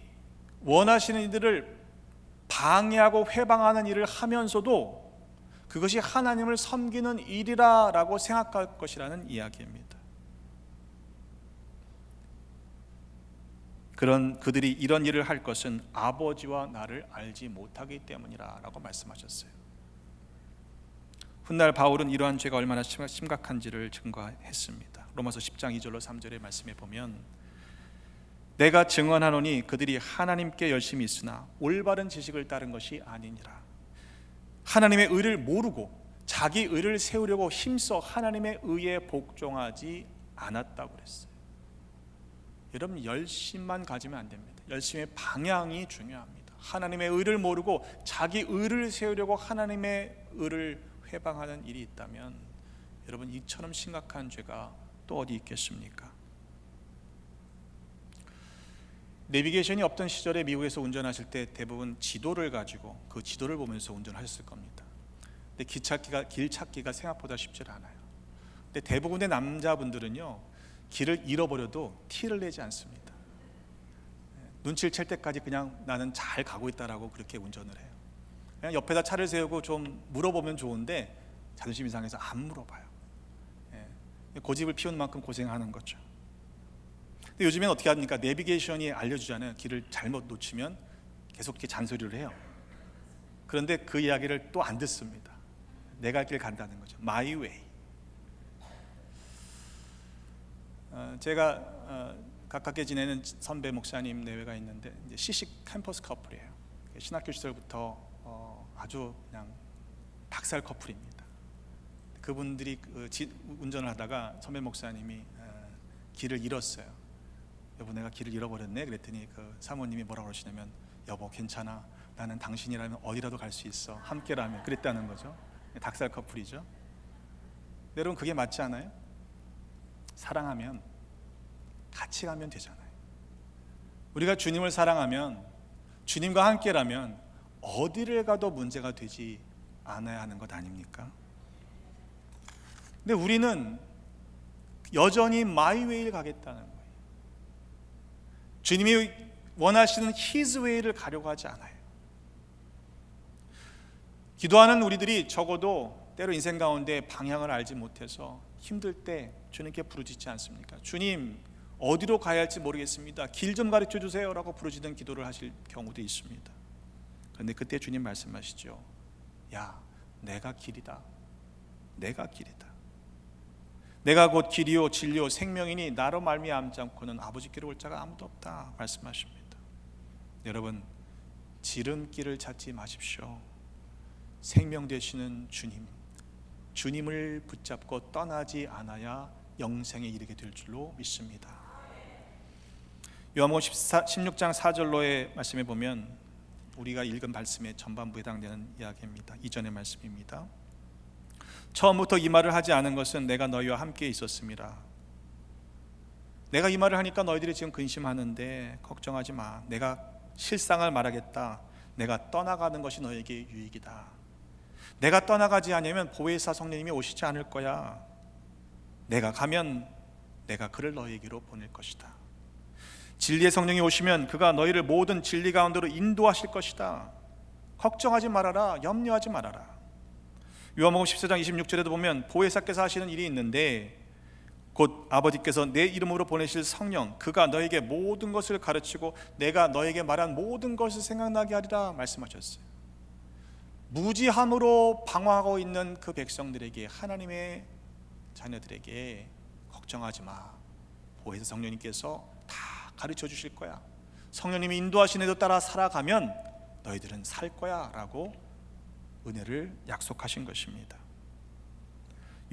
원하시는 일들을 방해하고 회방하는 일을 하면서도 그것이 하나님을 섬기는 일이라고 생각할 것이라는 이야기입니다. 그들이 이런 일을 할 것은 아버지와 나를 알지 못하기 때문이라고 말씀하셨어요. 훗날 바울은 이러한 죄가 얼마나 심각한지를 증거했습니다. 로마서 10장 2절로 3절의 말씀에 보면, 내가 증언하노니 그들이 하나님께 열심히 있으나 올바른 지식을 따른 것이 아니니라. 하나님의 의를 모르고 자기 의를 세우려고 힘써 하나님의 의에 복종하지 않았다고 그랬어요. 여러분, 열심만 가지면 안 됩니다. 열심의 방향이 중요합니다. 하나님의 의를 모르고 자기 의를 세우려고 하나님의 의를 회방하는 일이 있다면, 여러분, 이처럼 심각한 죄가 또 어디 있겠습니까? 내비게이션이 없던 시절에 미국에서 운전하실 때 대부분 지도를 가지고 그 지도를 보면서 운전하셨을 겁니다. 근데 길 찾기가 생각보다 쉽지 않아요. 근데 대부분의 남자분들은요, 길을 잃어버려도 티를 내지 않습니다. 눈치를 챌 때까지 그냥 나는 잘 가고 있다라고 그렇게 운전을 해요. 그냥 옆에다 차를 세우고 좀 물어보면 좋은데 자존심이 상해서 안 물어봐요. 고집을 피우는 만큼 고생하는 거죠. 근데 요즘엔 어떻게 합니까? 내비게이션이 알려주잖아요. 길을 잘못 놓치면 계속 이렇게 잔소리를 해요. 그런데 그 이야기를 또 안 듣습니다. 내가 갈 길 간다는 거죠. My way. 제가 가깝게 지내는 선배 목사님 내외가 있는데, 이제 시식 캠퍼스 커플이에요. 신학교 시절부터 아주 그냥 닭살 커플입니다. 그분들이 운전을 하다가 선배 목사님이 길을 잃었어요. 여보, 내가 길을 잃어버렸네. 그랬더니 그 사모님이 뭐라고 그러시냐면, 여보, 괜찮아, 나는 당신이라면 어디라도 갈 수 있어, 함께라면. 그랬다는 거죠. 닭살 커플이죠. 여러분, 그게 맞지 않아요? 사랑하면 같이 가면 되잖아요. 우리가 주님을 사랑하면, 주님과 함께라면 어디를 가도 문제가 되지 않아야 하는 것 아닙니까? 근데 우리는 여전히 마이 웨이를 가겠다는 거예요. 주님이 원하시는 His way를 가려고 하지 않아요. 기도하는 우리들이 적어도 때로 인생 가운데 방향을 알지 못해서 힘들 때 주님께 부르짖지 않습니까? 주님, 어디로 가야 할지 모르겠습니다. 길 좀 가르쳐 주세요 라고 부르짖는 기도를 하실 경우도 있습니다. 그런데 그때 주님 말씀하시죠. 야, 내가 길이다. 내가 길이다. 내가 곧 길이요 진리요 생명이니 나로 말미암지 않고는 아버지께로 올 자가 아무도 없다 말씀하십니다. 여러분, 지름길을 찾지 마십시오. 생명 되시는 주님, 주님을 붙잡고 떠나지 않아야 영생에 이르게 될 줄로 믿습니다. 요한복음 16장 4절로의 말씀에 보면 우리가 읽은 말씀의 전반부에 해당되는 이야기입니다. 이전의 말씀입니다. 처음부터 이 말을 하지 않은 것은 내가 너희와 함께 있었습니다. 내가 이 말을 하니까 너희들이 지금 근심하는데 걱정하지 마. 내가 실상을 말하겠다. 내가 떠나가는 것이 너에게 유익이다. 내가 떠나가지 않으면 보혜사 성령님이 오시지 않을 거야. 내가 가면 내가 그를 너희에게로 보낼 것이다. 진리의 성령이 오시면 그가 너희를 모든 진리 가운데로 인도하실 것이다. 걱정하지 말아라. 염려하지 말아라. 요한복음 14장 26절에도 보면 보혜사께서 하시는 일이 있는데 곧 아버지께서 내 이름으로 보내실 성령, 그가 너에게 모든 것을 가르치고 내가 너에게 말한 모든 것을 생각나게 하리라 말씀하셨어요. 무지함으로 방황하고 있는 그 백성들에게, 하나님의 자녀들에게 걱정하지 마. 보혜사 성령님께서 다 가르쳐 주실 거야. 성령님이 인도하신 대로 따라 살아가면 너희들은 살 거야 라고 은혜를 약속하신 것입니다.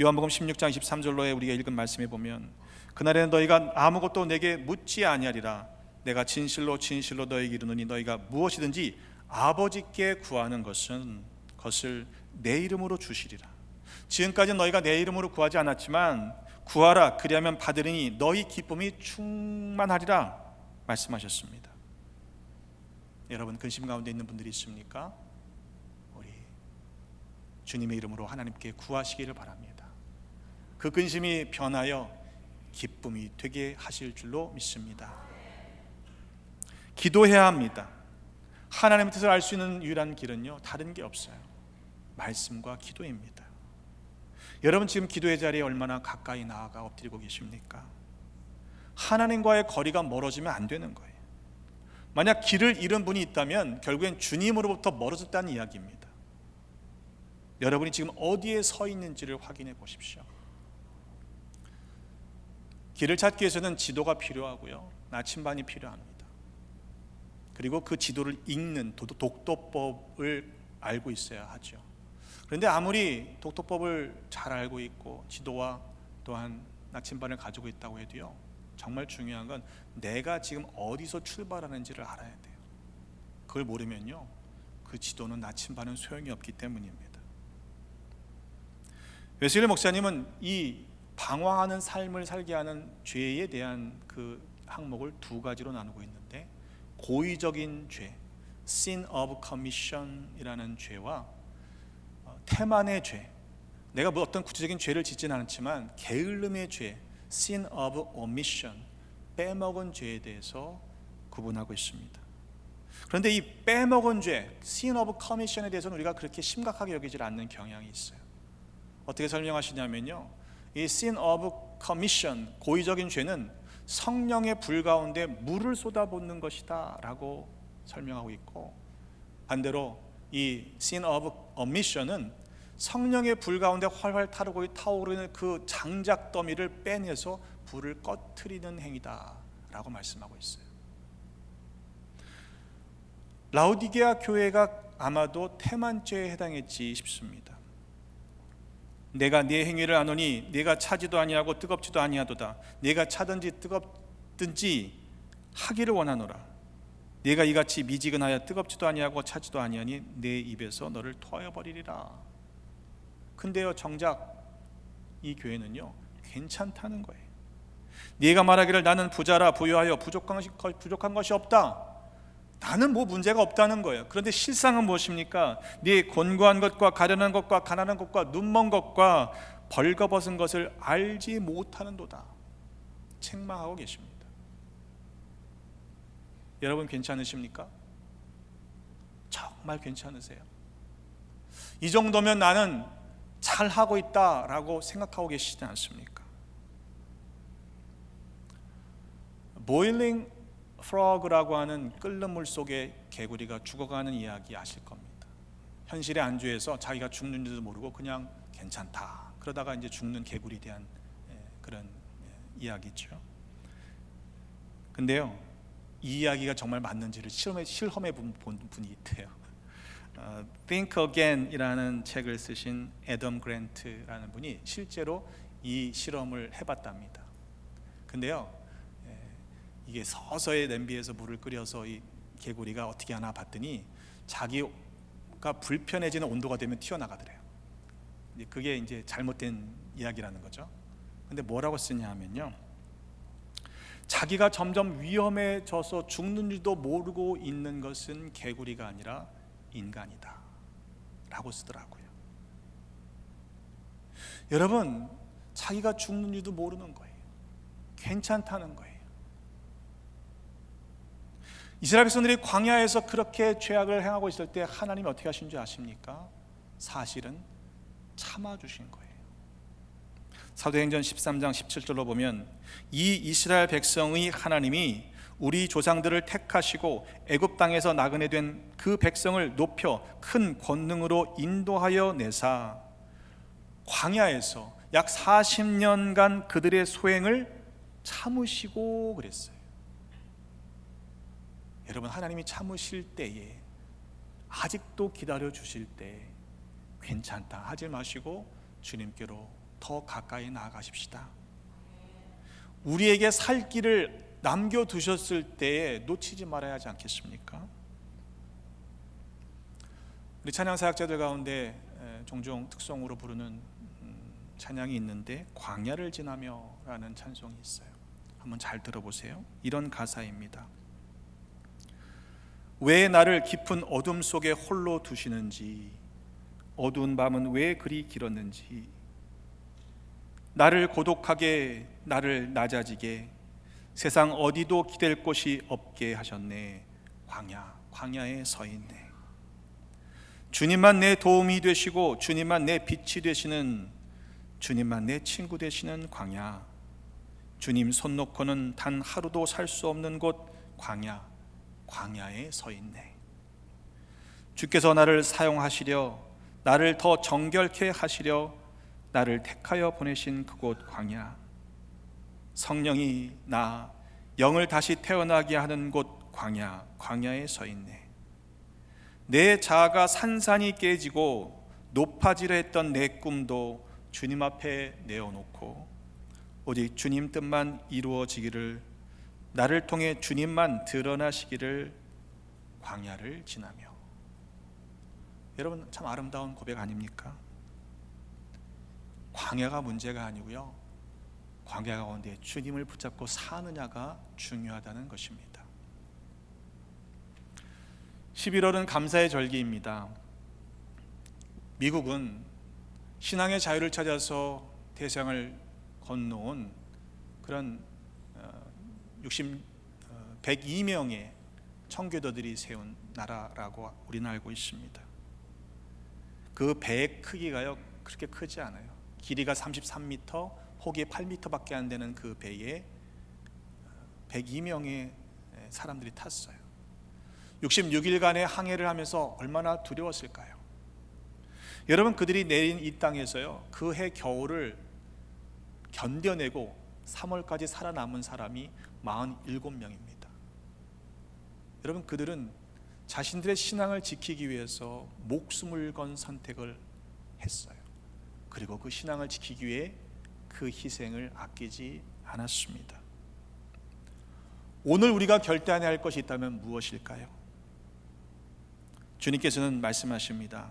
요한복음 16장 23절로에 우리가 읽은 말씀에 보면 그날에는 너희가 아무것도 내게 묻지 아니하리라. 내가 진실로 진실로 너희에게 이르노니 너희가 무엇이든지 아버지께 구하는 것을 내 이름으로 주시리라. 지금까지 너희가 내 이름으로 구하지 않았지만 구하라. 그리하면 받으리니 너희 기쁨이 충만하리라 말씀하셨습니다. 여러분, 근심 가운데 있는 분들이 있습니까? 우리 주님의 이름으로 하나님께 구하시기를 바랍니다. 그 근심이 변하여 기쁨이 되게 하실 줄로 믿습니다. 기도해야 합니다. 하나님의 뜻을 알 수 있는 유일한 길은요, 다른 게 없어요. 말씀과 기도입니다. 여러분, 지금 기도의 자리에 얼마나 가까이 나아가 엎드리고 계십니까? 하나님과의 거리가 멀어지면 안 되는 거예요. 만약 길을 잃은 분이 있다면 결국엔 주님으로부터 멀어졌다는 이야기입니다. 여러분이 지금 어디에 서 있는지를 확인해 보십시오. 길을 찾기 위해서는 지도가 필요하고요, 나침반이 필요합니다. 그리고 그 지도를 읽는 독도법을 알고 있어야 하죠. 그런데 아무리 독도법을 잘 알고 있고 지도와 또한 나침반을 가지고 있다고 해도요, 정말 중요한 건 내가 지금 어디서 출발하는지를 알아야 돼요. 그걸 모르면요, 그 지도는 나침반은 소용이 없기 때문입니다. 웨슬리 목사님은 이 방황하는 삶을 살게 하는 죄에 대한 그 항목을 두 가지로 나누고 있는데, 고의적인 죄, sin of commission이라는 죄와 태만의 죄, 내가 뭐 어떤 구체적인 죄를 짓지는 않지만 게을름의 죄, sin of omission, 빼먹은 죄에 대해서 구분하고 있습니다. 그런데 이 빼먹은 죄, sin of commission에 대해서는 우리가 그렇게 심각하게 여기지 않는 경향이 있어요. 어떻게 설명하시냐면요, 이 sin of commission, 고의적인 죄는 성령의 불 가운데 물을 쏟아붓는 것이다 라고 설명하고 있고, 반대로 이 sin of omission은 성령의 불 가운데 활활 타오르는 그 장작 더미를 빼내서 불을 꺼트리는 행위다 라고 말씀하고 있어요. 라오디게아 교회가 아마도 태만죄에 해당했지 싶습니다. 내가 네 행위를 아노니 네가 차지도 아니하고 뜨겁지도 아니하도다. 네가 차든지 뜨겁든지 하기를 원하노라. 네가 이같이 미지근하여 뜨겁지도 아니하고 차지도 아니하니 내 입에서 너를 토하여 버리리라. 근데요, 정작 이 교회는요, 괜찮다는 거예요. 네가 말하기를 나는 부자라 부유하여 부족한 것이 없다. 나는 뭐 문제가 없다는 거예요. 그런데 실상은 무엇입니까? 네 곤고한 것과 가련한 것과 가난한 것과 눈먼 것과 벌거벗은 것을 알지 못하는도다. 책망하고 계십니다. 여러분 괜찮으십니까? 정말 괜찮으세요? 이 정도면 나는 잘하고 있다라고 생각하고 계시지 않습니까? 보일링 프로그라고 하는 끓는 물 속에 개구리가 죽어가는 이야기 아실 겁니다. 현실의 안주에서 자기가 죽는지도 모르고 그냥 괜찮다 그러다가 이제 죽는 개구리에 대한 그런 이야기죠. 근데요, 이 이야기가 정말 맞는지를 실험해 본 분이 있대요. Think Again이라는 책을 쓰신 애덤 그랜트라는 분이 실제로 이 실험을 해봤답니다. 근데요, 이게 서서히 냄비에서 물을 끓여서 이 개구리가 어떻게 하나 봤더니 자기가 불편해지는 온도가 되면 튀어나가더래요. 그게 이제 잘못된 이야기라는 거죠. 근데 뭐라고 쓰냐 하면요, 자기가 점점 위험해져서 죽는 줄도 모르고 있는 것은 개구리가 아니라 인간이다 라고 쓰더라고요. 여러분, 자기가 죽는 줄도 모르는 거예요. 괜찮다는 거예요. 이스라엘 백성들이 광야에서 그렇게 죄악을 행하고 있을 때 하나님이 어떻게 하신 줄 아십니까? 사실은 참아주신 거예요. 사도행전 13장 17절로 보면 이 이스라엘 백성의 하나님이 우리 조상들을 택하시고 애굽 땅에서 나그네 된 그 백성을 높여 큰 권능으로 인도하여 내사 광야에서 약 40년간 그들의 소행을 참으시고 그랬어요. 여러분, 하나님이 참으실 때에, 아직도 기다려 주실 때 괜찮다 하지 마시고 주님께로 더 가까이 나아가십시다. 우리에게 살 길을 남겨두셨을 때에 놓치지 말아야 하지 않겠습니까? 우리 찬양 사역자들 가운데 종종 특송으로 부르는 찬양이 있는데 광야를 지나며 라는 찬송이 있어요. 한번 잘 들어보세요. 이런 가사입니다. 왜 나를 깊은 어둠 속에 홀로 두시는지, 어두운 밤은 왜 그리 길었는지, 나를 고독하게, 나를 낮아지게, 세상 어디도 기댈 곳이 없게 하셨네. 광야에 서 있네. 주님만 내 도움이 되시고 주님만 내 빛이 되시는, 주님만 내 친구 되시는 광야, 주님 손 놓고는 단 하루도 살 수 없는 곳 광야에 서 있네. 주께서 나를 사용하시려, 나를 더 정결케 하시려 나를 택하여 보내신 그곳 광야, 성령이 나 영을 다시 태어나게 하는 곳 광야에 서 있네. 내 자아가 산산이 깨지고 높아지려 했던 내 꿈도 주님 앞에 내어놓고 오직 주님 뜻만 이루어지기를, 나를 통해 주님만 드러나시기를 광야를 지나며. 여러분, 참 아름다운 고백 아닙니까? 광야가 문제가 아니고요, 광야 가운데 주님을 붙잡고 사느냐가 중요하다는 것입니다. 11월은 감사의 절기입니다. 미국은 신앙의 자유를 찾아서 대상을 건너온 그런 102명의 청교도들이 세운 나라라고 우리는 알고 있습니다. 그 배의 크기가요, 그렇게 크지 않아요. 길이가 33m, 폭이 8m밖에 안 되는 그 배에 102명의 사람들이 탔어요. 66일간의 항해를 하면서 얼마나 두려웠을까요? 여러분, 그들이 내린 이 땅에서요, 그 해 겨울을 견뎌내고 3월까지 살아남은 사람이 47명입니다. 여러분, 그들은 자신들의 신앙을 지키기 위해서 목숨을 건 선택을 했어요. 그리고 그 신앙을 지키기 위해 그 희생을 아끼지 않았습니다. 오늘 우리가 결단해야 할 것이 있다면 무엇일까요? 주님께서는 말씀하십니다.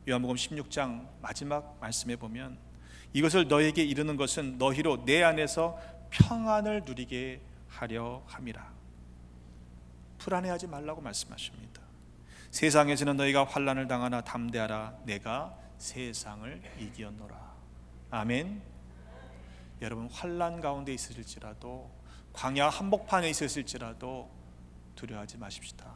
요한복음 16장 마지막 말씀에 보면 이것을 너희에게 이르는 것은 너희로 내 안에서 평안을 누리게 하려 함이라. 불안해하지 말라고 말씀하십니다. 세상에서는 너희가 환난을 당하나 담대하라. 내가 세상을 이기었노라. 아멘. 여러분, 환난 가운데 있으실지라도, 광야 한복판에 있으실지라도 두려워하지 마십시다.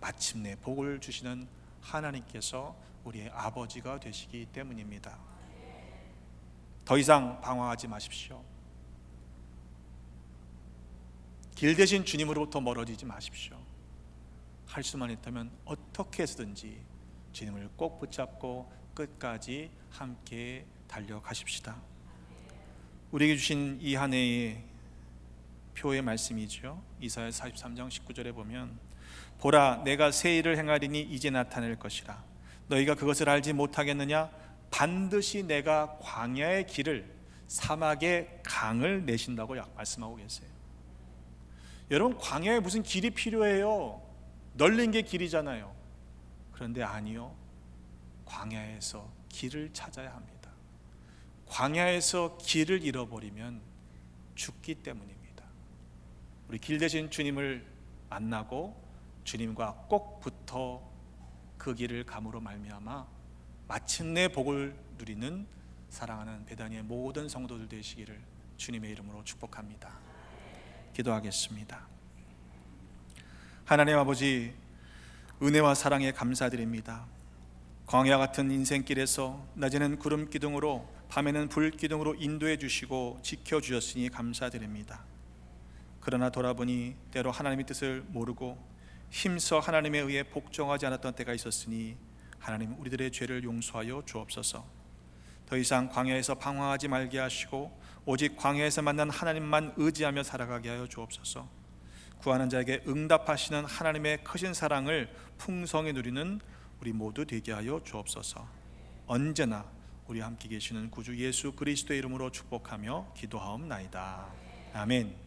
마침내 복을 주시는 하나님께서 우리의 아버지가 되시기 때문입니다. 더 이상 방황하지 마십시오. 길 대신 주님으로부터 멀어지지 마십시오. 할 수만 있다면 어떻게 해서든지 주님을 꼭 붙잡고 끝까지 함께 달려가십시다. 우리에게 주신 이 한 해의 표의 말씀이죠. 이사야 43장 19절에 보면 보라 내가 새 일을 행하리니 이제 나타낼 것이라 너희가 그것을 알지 못하겠느냐 반드시 내가 광야의 길을 사막의 강을 내신다고 말씀하고 계세요. 여러분 광야에 무슨 길이 필요해요? 널린 게 길이잖아요. 그런데 아니요, 광야에서 길을 찾아야 합니다. 광야에서 길을 잃어버리면 죽기 때문입니다. 우리 길 대신 주님을 만나고 주님과 꼭 붙어 그 길을 감으로 말미암아 마침내 복을 누리는 사랑하는 베다니의 모든 성도들 되시기를 주님의 이름으로 축복합니다. 기도하겠습니다. 하나님 아버지, 은혜와 사랑에 감사드립니다. 광야 같은 인생길에서 낮에는 구름 기둥으로 밤에는 불 기둥으로 인도해 주시고 지켜주셨으니 감사드립니다. 그러나 돌아보니 때로 하나님의 뜻을 모르고 힘써 하나님에 의해 복종하지 않았던 때가 있었으니 하나님 우리들의 죄를 용서하여 주옵소서. 더 이상 광야에서 방황하지 말게 하시고 오직 광야에서 만난 하나님만 의지하며 살아가게 하여 주옵소서. 구하는 자에게 응답하시는 하나님의 크신 사랑을 풍성히 누리는 우리 모두 되게 하여 주옵소서. 언제나 우리 함께 계시는 구주 예수 그리스도의 이름으로 축복하며 기도하옵나이다. 아멘.